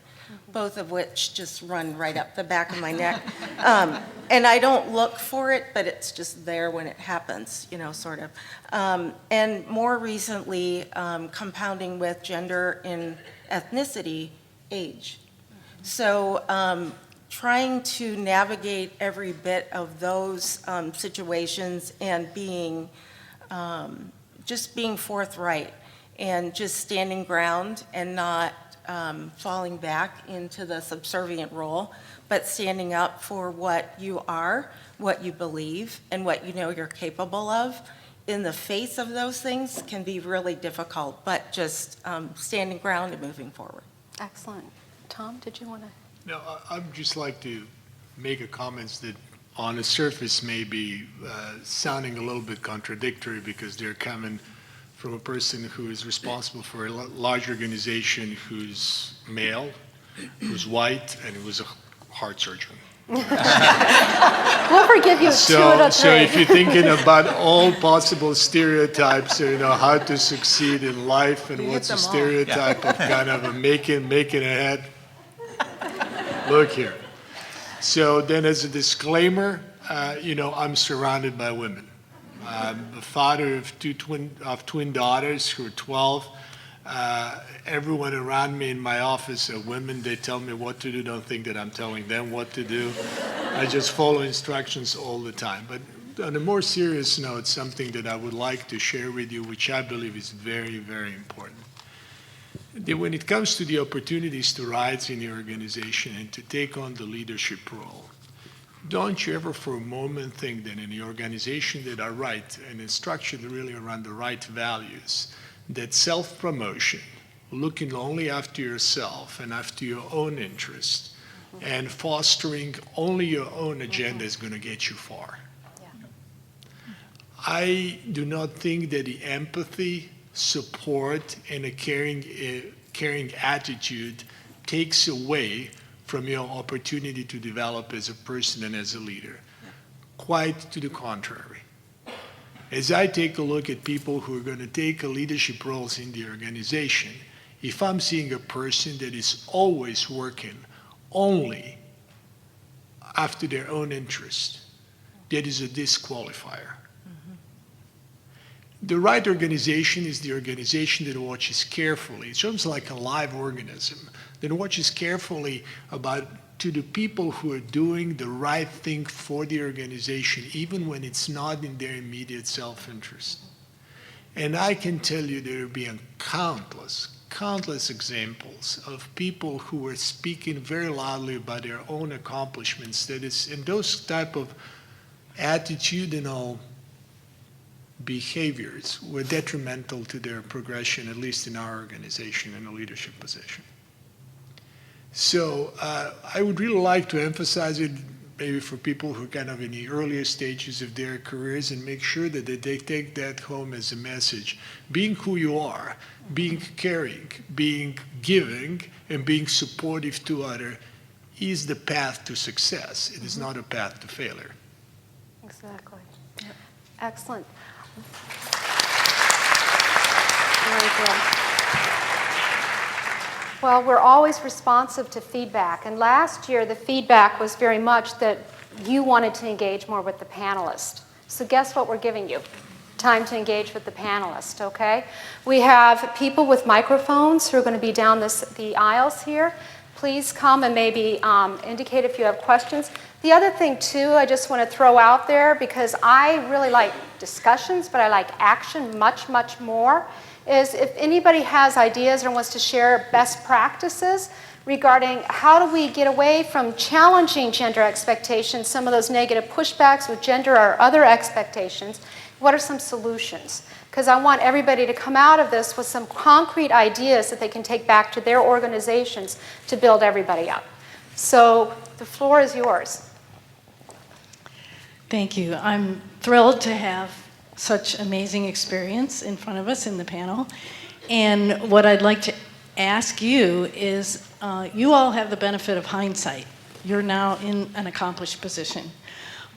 both of which just run right up the back of my neck. And I don't look for it, but it's just there when it happens, sort of. And more recently, compounding with gender and ethnicity, age. So trying to navigate every bit of those situations and just being forthright and just standing ground and not falling back into the subservient role, but standing up for what you are, what you believe, and what you know you're capable of. In the face of those things can be really difficult, but just standing ground and moving forward. Excellent. Tom, did you want to? No, I'd just like to make a comment that on the surface may be sounding a little bit contradictory because they're coming from a person who is responsible for a large organization who's male, who's white, and who's a heart surgeon. We'll forgive you 2 out of 3. So if you're thinking about all possible stereotypes, how to succeed in life and what's a stereotype of kind of a making ahead, look here. So then as a disclaimer, I'm surrounded by women. I'm the father of twin daughters who are 12. Everyone around me in my office are women. They tell me what to do. Don't think that I'm telling them what to do. I just follow instructions all the time. But on a more serious note, something that I would like to share with you, which I believe is very, very important. When it comes to the opportunities to rise in the organization and to take on the leadership role, don't you ever for a moment think that in the organization that are right and is structured really around the right values, that self-promotion, looking only after yourself and after your own interests, and fostering only your own agenda is going to get you far. I do not think that the empathy, support, and a caring attitude takes away from your opportunity to develop as a person and as a leader. Quite to the contrary. As I take a look at people who are going to take leadership roles in the organization, if I'm seeing a person that is always working only after their own interest, that is a disqualifier. The right organization is the organization that watches carefully. It's almost like a live organism that watches carefully to the people who are doing the right thing for the organization, even when it's not in their immediate self-interest. And I can tell you there have been countless examples of people who are speaking very loudly about their own accomplishments, and those type of attitudinal behaviors were detrimental to their progression, at least in our organization, in a leadership position. So I would really like to emphasize it maybe for people who are kind of in the earlier stages of their careers and make sure that they take that home as a message. Being who you are, being caring, being giving, and being supportive to others is the path to success. It is not a path to failure. Exactly. Excellent. Very good. Well, we're always responsive to feedback, and last year the feedback was very much that you wanted to engage more with the panelists. So guess what we're giving you? Time to engage with the panelists, okay? We have people with microphones who are going to be down the aisles here. Please come and maybe indicate if you have questions. The other thing, too, I just want to throw out there, because I really like discussions, but I like action much, much more, is if anybody has ideas or wants to share best practices regarding how do we get away from challenging gender expectations, some of those negative pushbacks with gender or other expectations, what are some solutions? Because I want everybody to come out of this with some concrete ideas that they can take back to their organizations to build everybody up. So the floor is yours. Thank you. I'm thrilled to have such amazing experience in front of us in the panel. And what I'd like to ask you is, you all have the benefit of hindsight. You're now in an accomplished position.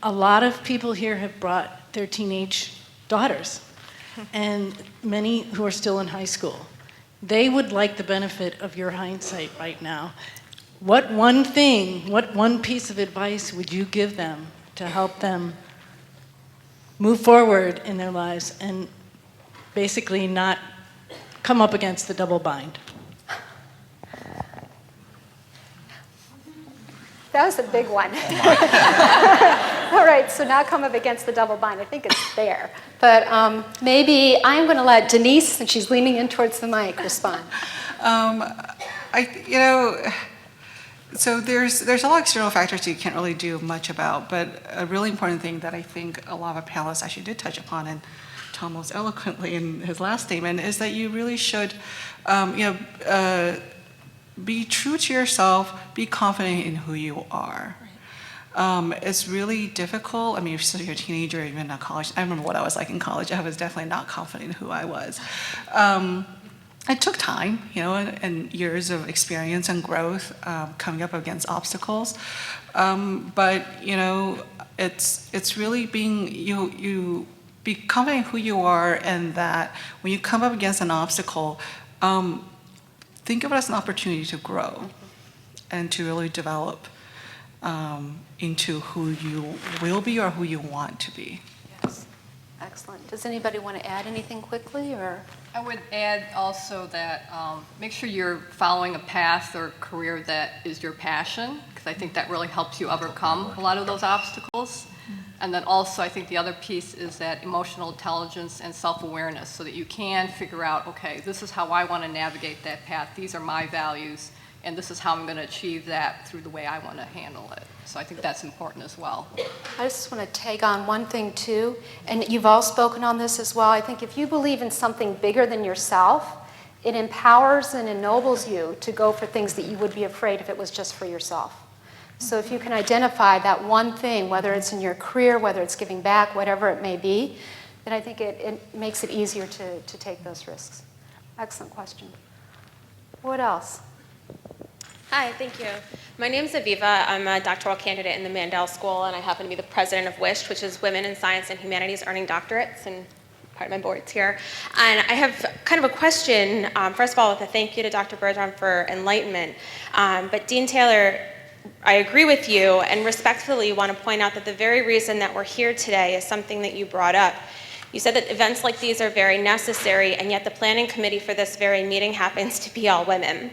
A lot of people here have brought their teenage daughters, and many who are still in high school. They would like the benefit of your hindsight right now. What one piece of advice would you give them to help them move forward in their lives and basically not come up against the double bind? That was a big one. All right, so now come up against the double bind. I think it's there. But maybe I'm going to let Denise, since she's leaning in towards the mic, respond. So there's a lot of external factors you can't really do much about, but a really important thing that I think a lot of our panelists actually did touch upon, and Tom most eloquently in his last statement, is that you really should, be true to yourself, be confident in who you are. It's really difficult. I mean, if you're a teenager, even at college, I remember what I was like in college. I was definitely not confident in who I was. It took time, and years of experience and growth, coming up against obstacles. But it's really being you be confident in who you are, and that when you come up against an obstacle, think of it as an opportunity to grow and to really develop into who you will be or who you want to be. Yes. Excellent. Does anybody want to add anything quickly, or? I would add also that make sure you're following a path or career that is your passion, because I think that really helps you overcome a lot of those obstacles. And then also, I think the other piece is that emotional intelligence and self-awareness, so that you can figure out, okay, this is how I want to navigate that path. These are my values, and this is how I'm going to achieve that through the way I want to handle it. So I think that's important as well. I just want to take on one thing too, and you've all spoken on this as well. I think if you believe in something bigger than yourself, it empowers and ennobles you to go for things that you would be afraid if it was just for yourself. So if you can identify that one thing, whether it's in your career, whether it's giving back, whatever it may be, then I think it makes it easier to take those risks. Excellent question. What else? Hi, thank you. My name is Aviva. I'm a doctoral candidate in the Mandel School, and I happen to be the president of WISH, which is Women in Science and Humanities Earning Doctorates, and part of my board's here. And I have kind of a question, first of all, with a thank you to Dr. Bergeron for enlightenment. But Dean Taylor, I agree with you, and respectfully want to point out that the very reason that we're here today is something that you brought up. You said that events like these are very necessary, and yet the planning committee for this very meeting happens to be all women.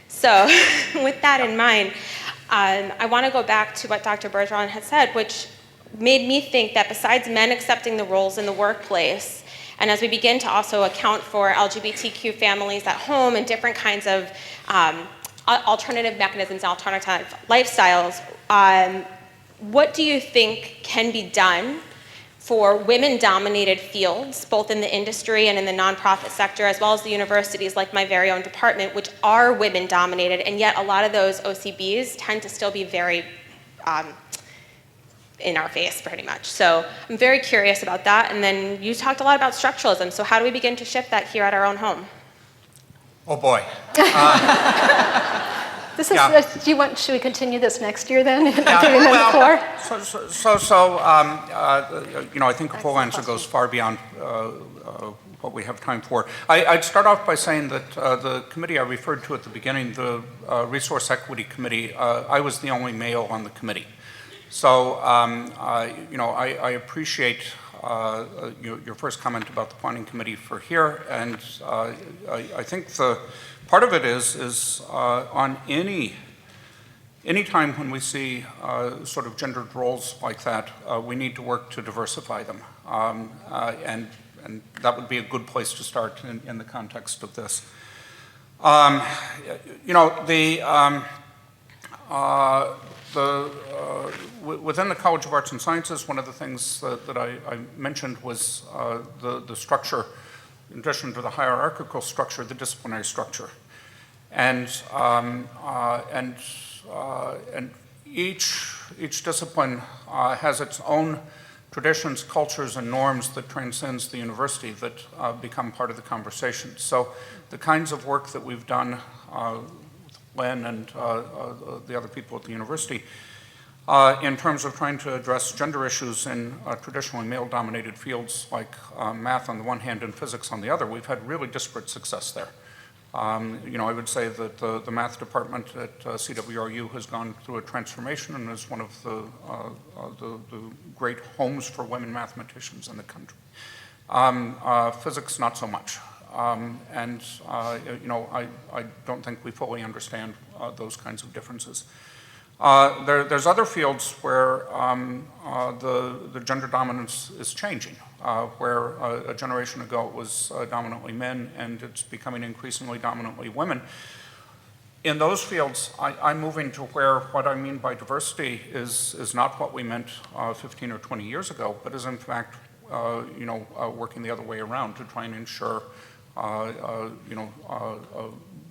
So with that in mind, I want to go back to what Dr. Bergeron had said, which made me think that besides men accepting the roles in the workplace, and as we begin to also account for LGBTQ families at home and different kinds of alternative mechanisms, alternative lifestyles, what do you think can be done for women-dominated fields, both in the industry and in the nonprofit sector, as well as the universities like my very own department, which are women-dominated, and yet a lot of those OCBs tend to still be very in our face, pretty much. So I'm very curious about that. And then you talked a lot about structuralism, so how do we begin to shift that here at our own home? Oh, boy. This is, Yeah. Should we continue this next year then? Yeah, Giving them the floor? I think a full answer goes far beyond what we have time for. I'd start off by saying that the committee I referred to at the beginning, the Resource Equity Committee, I was the only male on the committee. So, I appreciate your first comment about the planning committee for here, and I think the part of it is on any time when we see sort of gendered roles like that, we need to work to diversify them, and that would be a good place to start in the context of this. Within the College of Arts and Sciences, one of the things that I mentioned was the structure, in addition to the hierarchical structure, the disciplinary structure. And each discipline has its own traditions, cultures, and norms that transcends the university that become part of the conversation. So the kinds of work that we've done with Len and the other people at the university in terms of trying to address gender issues in traditionally male-dominated fields like math on the one hand and physics on the other, we've had really disparate success there. I would say that the math department at CWRU has gone through a transformation and is one of the great homes for women mathematicians in the country. Physics, not so much. I don't think we fully understand those kinds of differences. There's other fields where the gender dominance is changing, where a generation ago it was dominantly men and it's becoming increasingly dominantly women. In those fields, I'm moving to where what I mean by diversity is not what we meant 15 or 20 years ago, but is in fact working the other way around to try and ensure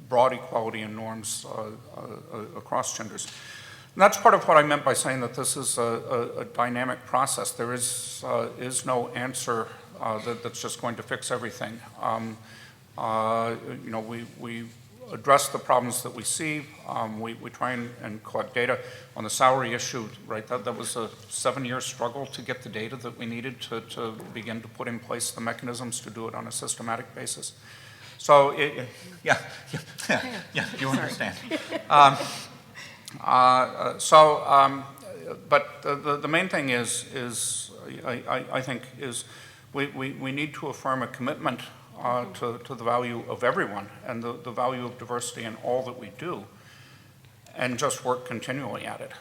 broad equality in norms across genders. And that's part of what I meant by saying that this is a dynamic process. There is no answer that's just going to fix everything. We address the problems that we see. We try and collect data. On the salary issue, right, that was a 7-year struggle to get the data that we needed to begin to put in place the mechanisms to do it on a systematic basis. So, you understand. But the main thing is I think we need to affirm a commitment to the value of everyone and the value of diversity in all that we do, and just work continually at it.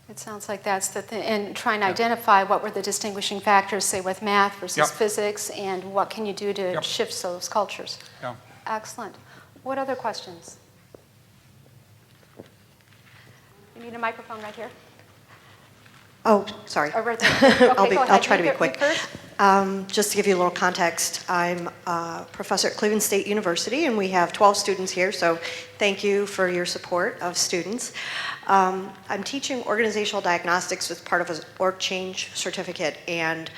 It sounds like that's the thing, and trying to identify what were the distinguishing factors, say with math versus physics, and what can you do to shift those cultures. Yeah. Excellent. What other questions? You need a microphone right here? Oh, sorry. Oh, right there. Okay, go ahead. I'll try to be You quick. first? Just to give you a little context, I'm a professor at Cleveland State University, and we have 12 students here, so thank you for your support of students. I'm teaching organizational diagnostics as part of an org change certificate, and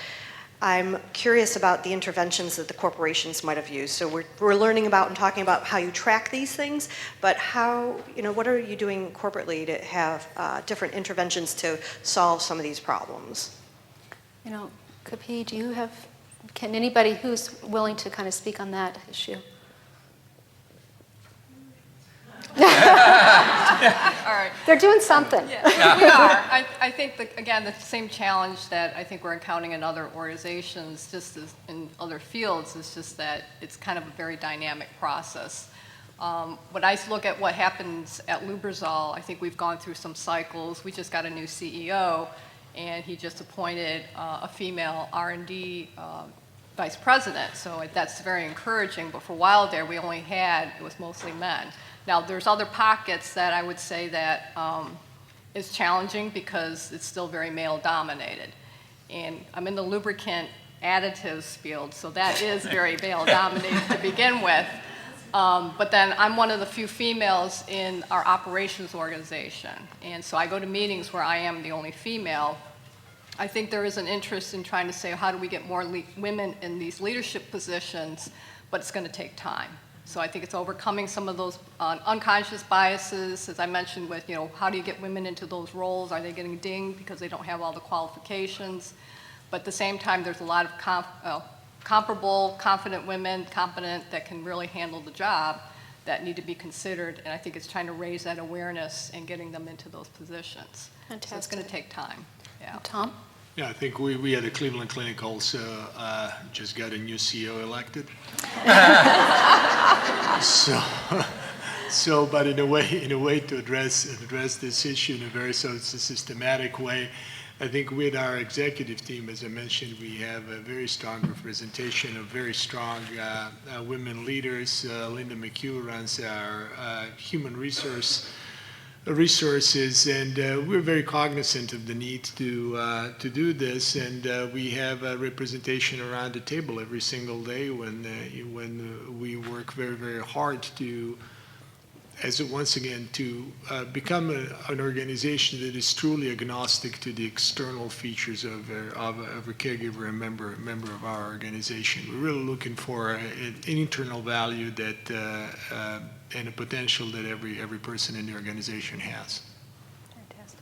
I'm curious about the interventions that the corporations might have used. So we're learning about and talking about how you track these things, but how, what are you doing corporately to have different interventions to solve some of these problems? Ka-Pi, can anybody who's willing to kind of speak on that issue? All right. They're doing something. Yeah, we are. I think, again, the same challenge that I think we're encountering in other organizations, just as in other fields, is just that it's kind of a very dynamic process. When I look at what happens at Lubrizol, I think we've gone through some cycles. We just got a new CEO, and he just appointed a female R&D vice president, so that's very encouraging. But for a while there, it was mostly men. Now, there's other pockets that I would say that is challenging because it's still very male-dominated. And I'm in the lubricant additives field, so that is very male-dominated to begin with. But then I'm one of the few females in our operations organization. And so I go to meetings where I am the only female. I think there is an interest in trying to say, how do we get more women in these leadership positions, but it's going to take time. So I think it's overcoming some of those unconscious biases, as I mentioned with, how do you get women into those roles? Are they getting dinged because they don't have all the qualifications? But at the same time, there's a lot of comparable, confident women, competent, that can really handle the job, that need to be considered. And I think it's trying to raise that awareness and getting them into those positions. Fantastic. So it's going to take time. Yeah. Tom? Yeah, I think we at the Cleveland Clinic also just got a new CEO elected. But in a way to address this issue in a very systematic way, I think with our executive team, as I mentioned, we have a very strong representation of very strong women leaders. Linda McHugh runs our human resources, and we're very cognizant of the need to do this, and we have a representation around the table every single day when we work very, very hard to become an organization that is truly agnostic to the external features of a caregiver and member of our organization. We're really looking for an internal value that and a potential that every person in the organization has.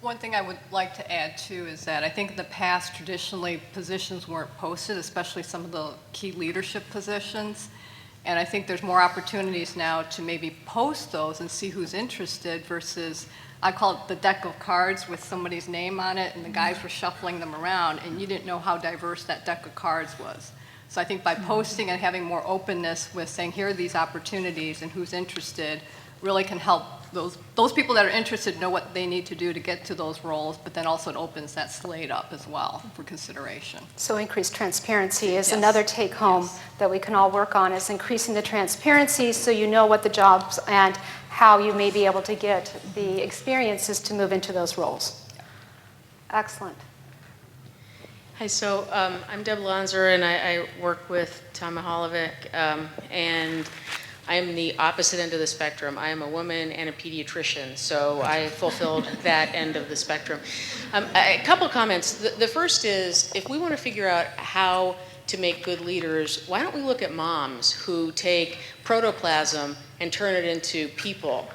One thing I would like to add too is that I think in the past, traditionally, positions weren't posted, especially some of the key leadership positions. And I think there's more opportunities now to maybe post those and see who's interested versus, I call it the deck of cards with somebody's name on it, and the guys were shuffling them around, and you didn't know how diverse that deck of cards was. So I think by posting and having more openness with saying, here are these opportunities and who's interested, really can help those people that are interested know what they need to do to get to those roles, but then also it opens that slate up as well for consideration. So increased transparency is another take home that we can all work on, is increasing the transparency so you know what the jobs and how you may be able to get the experiences to move into those roles. Excellent. Hi, so I'm Deb Lanzer, and I work with Tom Mihaljevic, and I'm the opposite end of the spectrum. I am a woman and a pediatrician, so I fulfilled that end of the spectrum. A couple of comments. The first is, if we want to figure out how to make good leaders, why don't we look at moms who take protoplasm and turn it into people?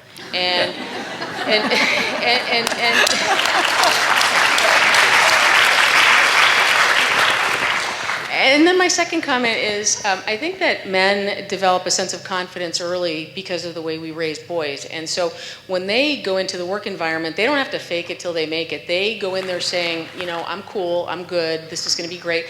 And then my second comment is, I think that men develop a sense of confidence early because of the way we raise boys. And so when they go into the work environment, they don't have to fake it till they make it. They go in there saying, I'm cool, I'm good, this is going to be great.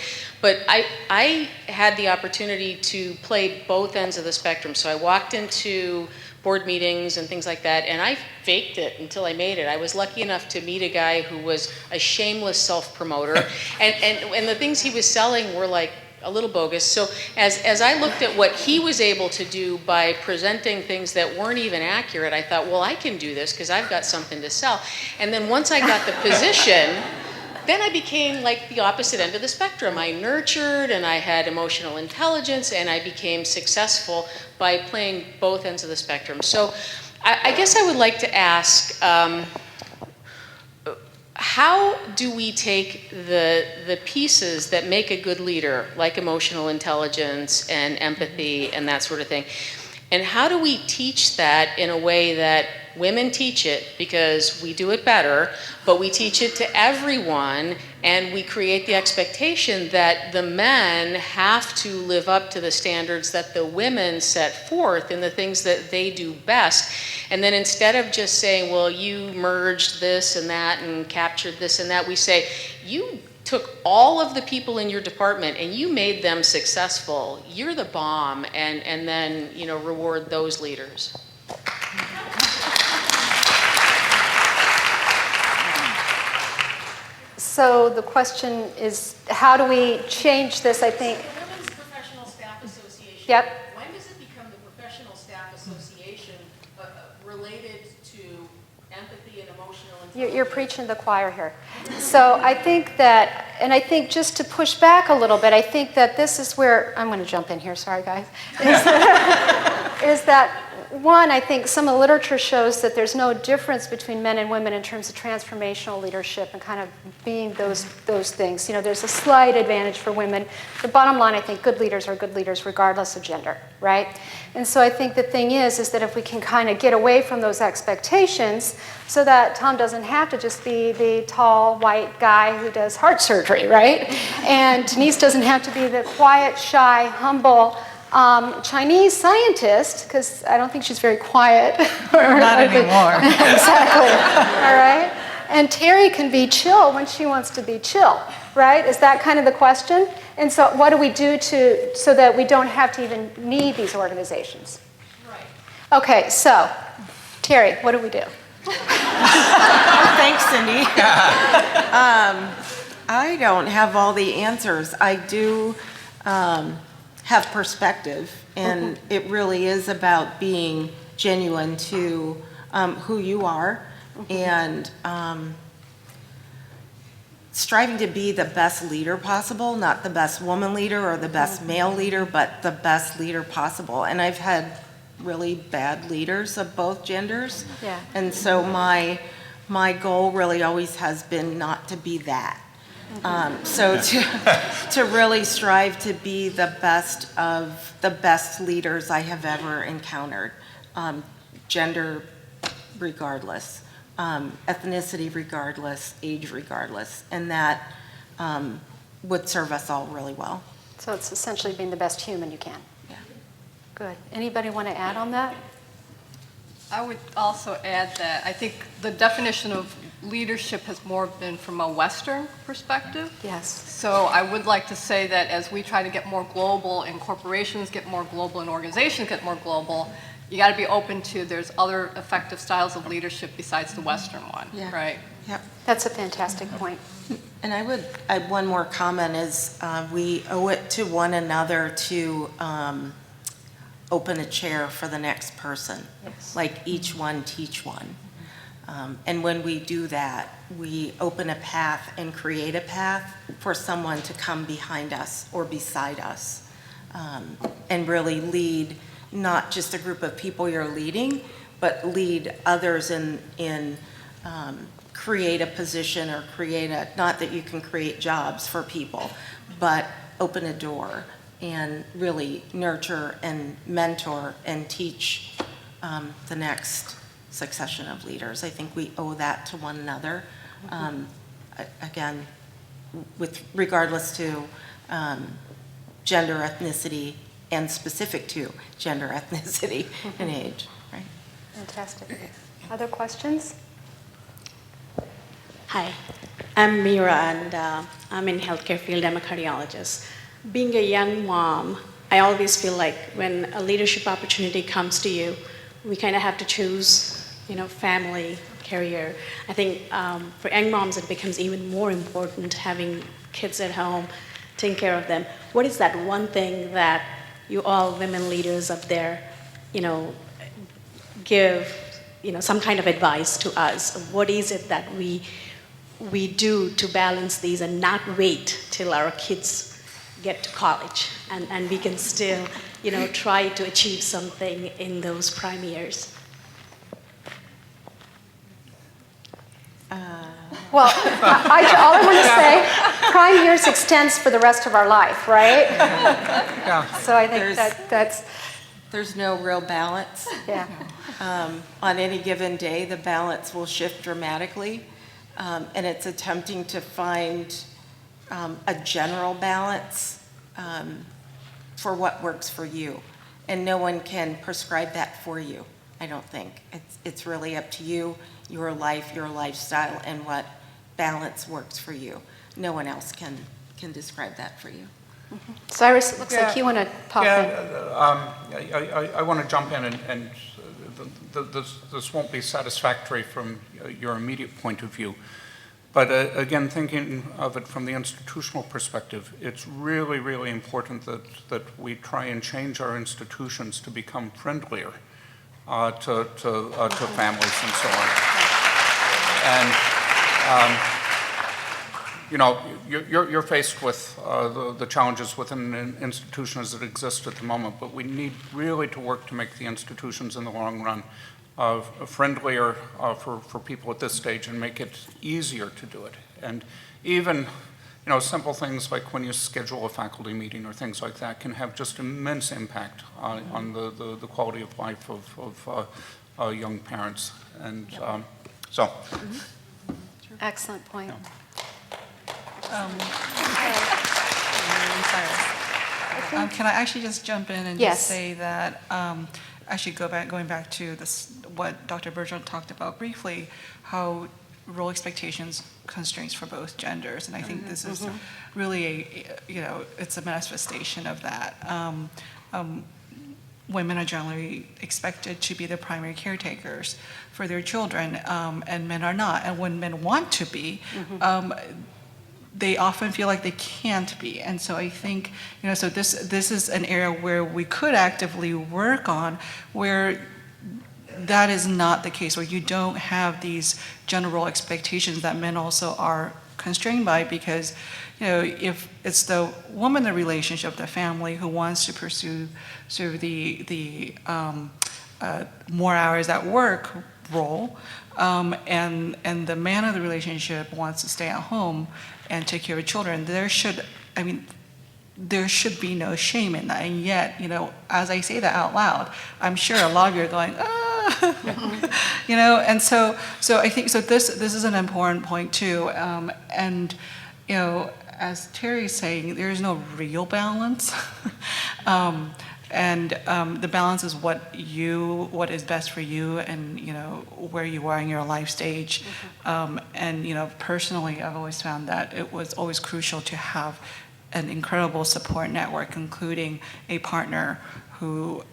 But I had the opportunity to play both ends of the spectrum. So I walked into board meetings and things like that, and I faked it until I made it. I was lucky enough to meet a guy who was a shameless self-promoter, and the things he was selling were like a little bogus. So as I looked at what he was able to do by presenting things that weren't even accurate, I thought, well, I can do this because I've got something to sell. And then once I got the position, then I became like the opposite end of the spectrum. I nurtured and I had emotional intelligence, and I became successful by playing both ends of the spectrum. So I guess I would like to ask, how do we take the pieces that make a good leader, like emotional intelligence and empathy and that sort of thing, and how do we teach that in a way that women teach it because we do it better, but we teach it to everyone, and we create the expectation that the men have to live up to the standards that the women set forth in the things that they do best. And then instead of just saying, well, you merged this and that and captured this and that, we say, you took all of the people in your department and you made them successful. You're the bomb, and then, you know, reward those leaders. So the question is, how do we change this, I think? Women's Professional Staff Association. Yep. When does it become the Professional Staff Association related to empathy and emotional intelligence? You're preaching to the choir here. So I think that, and I think just to push back a little bit, I think that this is where, I'm going to jump in here, sorry guys, is that one, I think some of the literature shows that there's no difference between men and women in terms of transformational leadership and kind of being those things. You know, there's a slight advantage for women. The bottom line, I think good leaders are good leaders regardless of gender, right? And so I think the thing is that if we can kind of get away from those expectations so that Tom doesn't have to just be the tall, white guy who does heart surgery, right? And Denise doesn't have to be the quiet, shy, humble, Chinese scientist, because I don't think she's very quiet. Not anymore. Exactly. All right? And Terri can be chill when she wants to be chill, right? Is that kind of the question? And so what do we do so that we don't have to even need these organizations? Right. Okay, so Terri, what do we do? Thanks, Cindy. I don't have all the answers. I do have perspective, and it really is about being genuine to who you are, and striving to be the best leader possible, not the best woman leader or the best male leader, but the best leader possible. And I've had really bad leaders of both genders. Yeah. And so my goal really always has been not to be that. So to really strive to be the best of the best leaders I have ever encountered, gender regardless, ethnicity regardless, age regardless, and that would serve us all really well. So it's essentially being the best human you can. Yeah. Good. Anybody want to add on that? I would also add that I think the definition of leadership has more been from a Western perspective. Yes. So I would like to say that as we try to get more global and corporations get more global and organizations get more global, you got to be open to there's other effective styles of leadership besides the Western one, Yeah. right? Yep. That's a fantastic point. And I would add one more comment is we owe it to one another to open a chair for the next person. Yes. Like each one teach one. And when we do that, we open a path and create a path for someone to come behind us or beside us, and really lead not just a group of people you're leading, but lead others in create a position or create a, not that you can create jobs for people, but open a door and really nurture and mentor and teach the next succession of leaders. I think we owe that to one another. Again, with regardless to gender, ethnicity, and specific to gender, ethnicity, and age. Right? Fantastic. Other questions? Hi, I'm Mira, and I'm in healthcare field, I'm a cardiologist. Being a young mom, I always feel like when a leadership opportunity comes to you, we kind of have to choose, family, career. I think for young moms, it becomes even more important having kids at home, taking care of them. What is that one thing that you all women leaders up there, give, some kind of advice to us? What is it that we do to balance these and not wait till our kids get to college and we can still, try to achieve something in those prime years? Well, all I want to say, prime years extends for the rest of our life, right? Yeah. So I think that's... There's no real balance. Yeah. On any given day, the balance will shift dramatically, and it's attempting to find a general balance for what works for you. And no one can prescribe that for you, I don't think. It's really up to you, your life, your lifestyle, and what balance works for you. No one else can describe that for you. Mm-hmm. Cyrus, it looks like you want to pop in. I want to jump in, and this won't be satisfactory from your immediate point of view. But again, thinking of it from the institutional perspective, it's really, really important that we try and change our institutions to become friendlier to families and so on. And you're faced with the challenges within an institution as it exists at the moment, but we need really to work to make the institutions in the long run friendlier for people at this stage and make it easier to do it. And even, simple things like when you schedule a faculty meeting or things like that can have just immense impact on the quality of life of young parents. And so. Excellent point. Can I actually just jump in and Yes. just say that, actually going back to this, what Dr. Bergeron talked about briefly, how role expectations constraints for both genders, and I think this is really it's a manifestation of that. Women are generally expected to be the primary caretakers for their children, and men are not. And when men want to be, they often feel like they can't be. And so I think, so this is an area where we could actively work on, where that is not the case, where you don't have these general expectations that men also are constrained by, because if it's the woman, the relationship, the family who wants to pursue sort of the more hours at work role, and the man of the relationship wants to stay at home and take care of children, there should be no shame in that. And yet, as I say that out loud, I'm sure a lot of you are going, and so I think, this is an important point too. And, as Terry's saying, there is no real balance. And the balance is what is best for you, and where you are in your life stage. And personally, I've always found that it was always crucial to have an incredible support network, including a partner who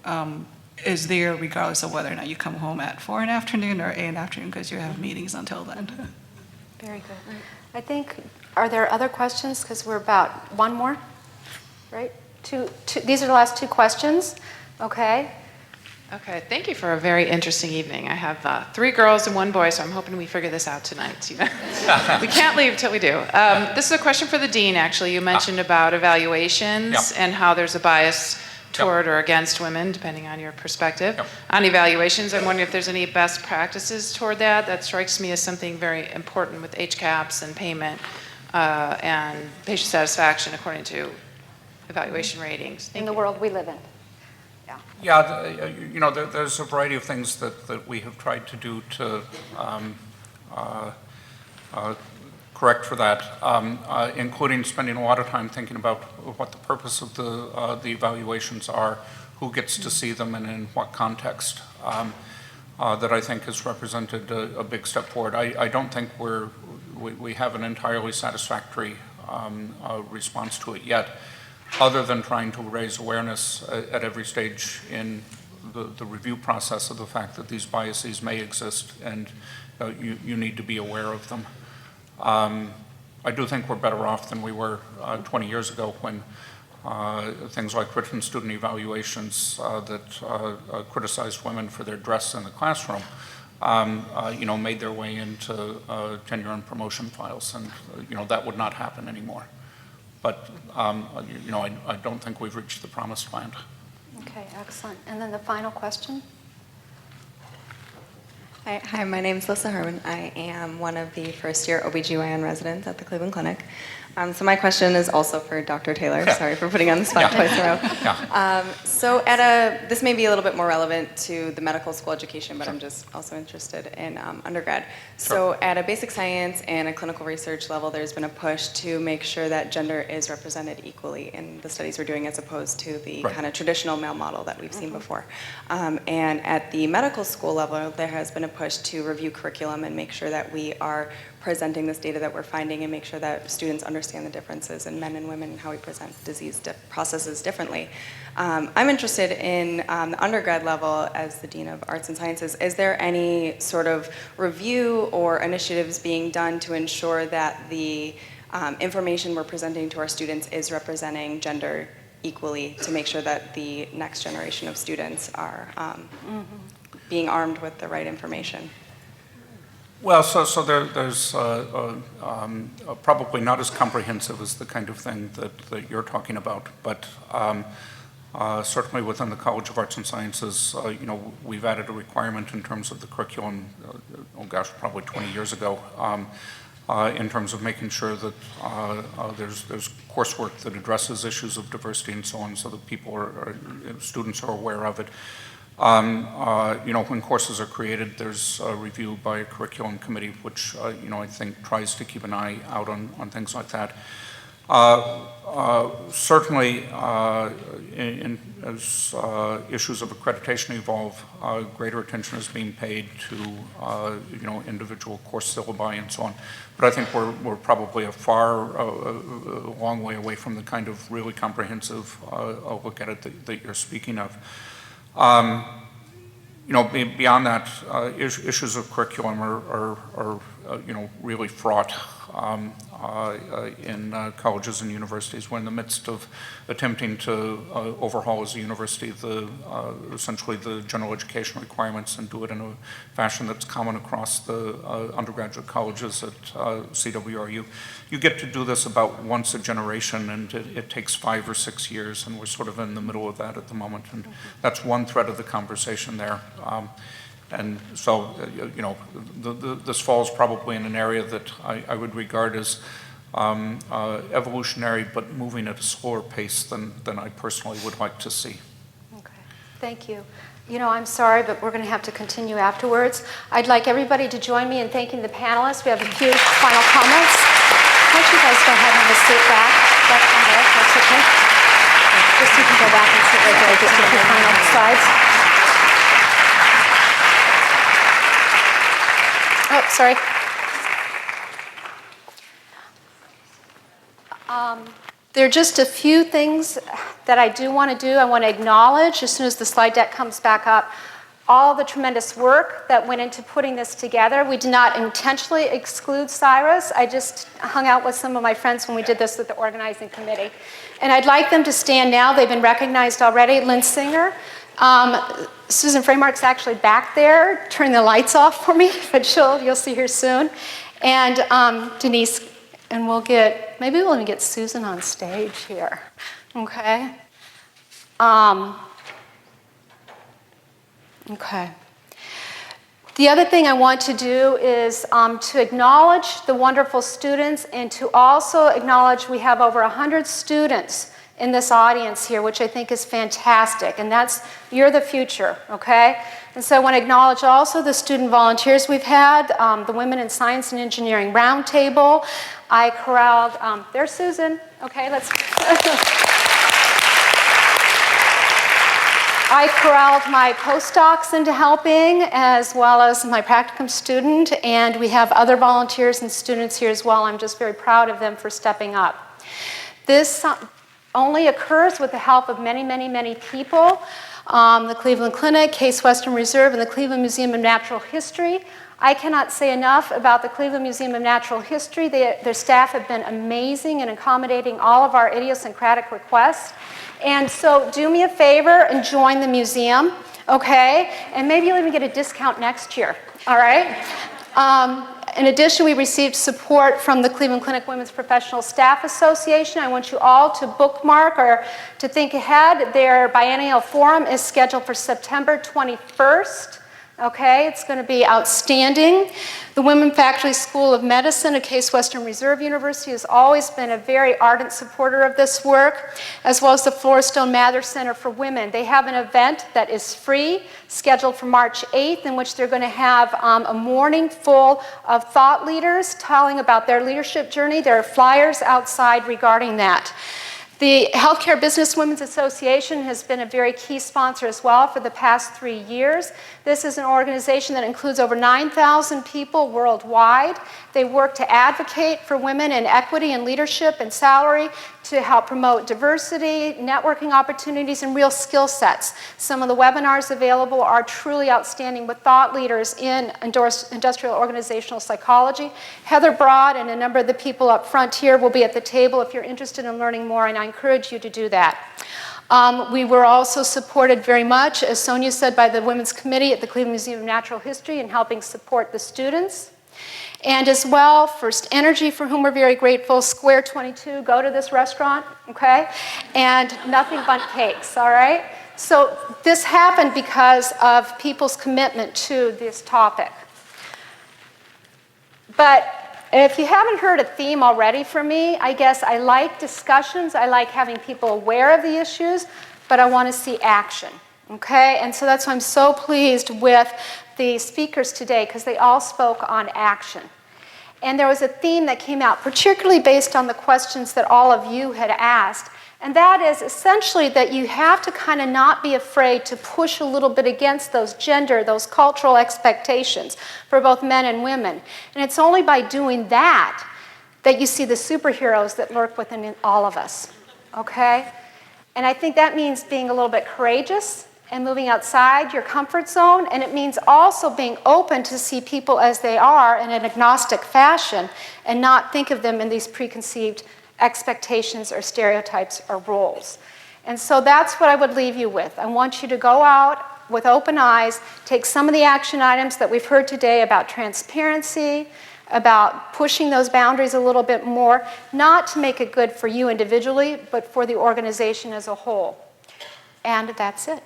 is there regardless of whether or not you come home at 4 in the afternoon or 8 in the afternoon, because you have meetings until then. Very good. I think, are there other questions? Because we're about one more, right? Two, these are the last two questions. Okay. Okay, thank you for a very interesting evening. I have 3 girls and 1 boy, so I'm hoping we figure this out tonight. We can't leave till we do. This is a question for the dean, actually. You mentioned about evaluations and how there's a bias toward or against women, depending on your perspective. On evaluations, I'm wondering if there's any best practices toward that. That strikes me as something very important with HCAHPS and payment and patient satisfaction according to evaluation ratings. In the world we live in. There's a variety of things that we have tried to do to correct for that, including spending a lot of time thinking about what the purpose of the evaluations are, who gets to see them, and in what context. That I think has represented a big step forward. I don't think we have an entirely satisfactory response to it yet, other than trying to raise awareness at every stage in the review process of the fact that these biases may exist and you need to be aware of them. I do think we're better off than we were 20 years ago when things like written student evaluations that criticized women for their dress in the classroom made their way into tenure and promotion files, and that would not happen anymore. But I don't think we've reached the promised land. Okay, excellent. And then the final question. Hi, my name is Lisa Herman. I am one of the first-year OBGYN residents at the Cleveland Clinic. So my question is also for Dr. Taylor. Sorry for putting on the spot twice in a row. So this may be a little bit more relevant to the medical school education, but I'm just also interested in undergrad. So at a basic science and a clinical research level, there's been a push to make sure that gender is represented equally in the studies we're doing as opposed to the kind of traditional male model that we've seen before. And at the medical school level, there has been a push to review curriculum and make sure that we are presenting this data that we're finding and make sure that students understand the differences in men and women and how we present disease processes differently. I'm interested in the undergrad level as the Dean of Arts and Sciences. Is there any sort of review or initiatives being done to ensure that the information we're presenting to our students is representing gender equally to make sure that the next generation of students are being armed with the right information? Well, so there's probably not as comprehensive as the kind of thing that you're talking about, but certainly within the College of Arts and Sciences, we've added a requirement in terms of the curriculum, probably 20 years ago, in terms of making sure that there's coursework that addresses issues of diversity and so on, so that students are aware of it. When courses are created, there's a review by a curriculum committee, which, I think tries to keep an eye out on things like that. Certainly, as issues of accreditation evolve, greater attention is being paid to, individual course syllabi and so on. But I think we're probably a long way away from the kind of really comprehensive look at it that you're speaking of. Beyond that, issues of curriculum are really fraught in colleges and universities. We're in the midst of attempting to overhaul as a university essentially the general education requirements and do it in a fashion that's common across the undergraduate colleges at CWRU. You get to do this about once a generation, and it takes 5 or 6 years, and we're sort of in the middle of that at the moment, and that's one thread of the conversation there. And so, this falls probably in an area that I would regard as evolutionary, but moving at a slower pace than I personally would like to see. Okay, thank you. I'm sorry, but we're going to have to continue afterwards. I'd like everybody to join me in thanking the panelists. We have a few final comments. Why don't you guys go ahead and have a seat back? That's okay. Just you can go back and sit right there, just a few final slides. Oh, sorry. There are just a few things that I do want to do. I want to acknowledge, as soon as the slide deck comes back up, all the tremendous work that went into putting this together. We did not intentionally exclude Cyrus. I just hung out with some of my friends when we did this with the organizing committee. And I'd like them to stand now. They've been recognized already. Lynn Singer. Susan Fremark's actually back there, turning the lights off for me, but you'll see her soon. And Denise, and maybe we'll even get Susan on stage here, okay? Okay. The other thing I want to do is to acknowledge the wonderful students and to also acknowledge we have over 100 students in this audience here, which I think is fantastic, and you're the future, okay? And so I want to acknowledge also the student volunteers we've had, the Women in Science and Engineering Roundtable. I corralled, there's Susan, okay, let's. I corralled my postdocs into helping, as well as my practicum student, and we have other volunteers and students here as well. I'm just very proud of them for stepping up. This only occurs with the help of many, many, many people. The Cleveland Clinic, Case Western Reserve, and the Cleveland Museum of Natural History. I cannot say enough about the Cleveland Museum of Natural History. Their staff have been amazing in accommodating all of our idiosyncratic requests. And so do me a favor and join the museum, okay? And maybe you'll even get a discount next year, all right? In addition, we received support from the Cleveland Clinic Women's Professional Staff Association. I want you all to bookmark or to think ahead. Their biennial forum is scheduled for September 21st. Okay, it's going to be outstanding. The Women Faculty School of Medicine at Case Western Reserve University has always been a very ardent supporter of this work, as well as the Floristone Mather Center for Women. They have an event that is free, scheduled for March 8th, in which they're going to have a morning full of thought leaders telling about their leadership journey. There are flyers outside regarding that. The Healthcare Business Women's Association has been a very key sponsor as well for the past 3 years. This is an organization that includes over 9,000 people worldwide. They work to advocate for women in equity and leadership and salary, to help promote diversity, networking opportunities, and real skill sets. Some of the webinars available are truly outstanding with thought leaders in industrial organizational psychology. Heather Broad and a number of the people up front here will be at the table if you're interested in learning more, and I encourage you to do that. We were also supported very much, as Sonia said, by the Women's Committee at the Cleveland Museum of Natural History in helping support the students. And as well, First Energy, for whom we're very grateful, Square 22, go to this restaurant, okay? And Nothing Bundt Cakes, all right? So this happened because of people's commitment to this topic. But if you haven't heard a theme already from me, I guess I like discussions, I like having people aware of the issues, but I want to see action, okay? And so that's why I'm so pleased with the speakers today, because they all spoke on action. And there was a theme that came out, particularly based on the questions that all of you had asked, and that is essentially that you have to kind of not be afraid to push a little bit against those gender, those cultural expectations for both men and women. And it's only by doing that that you see the superheroes that lurk within all of us, okay? And I think that means being a little bit courageous and moving outside your comfort zone, and it means also being open to see people as they are in an agnostic fashion and not think of them in these preconceived expectations or stereotypes or roles. And so that's what I would leave you with. I want you to go out with open eyes, take some of the action items that we've heard today about transparency, about pushing those boundaries a little bit more, not to make it good for you individually, but for the organization as a whole. And that's it.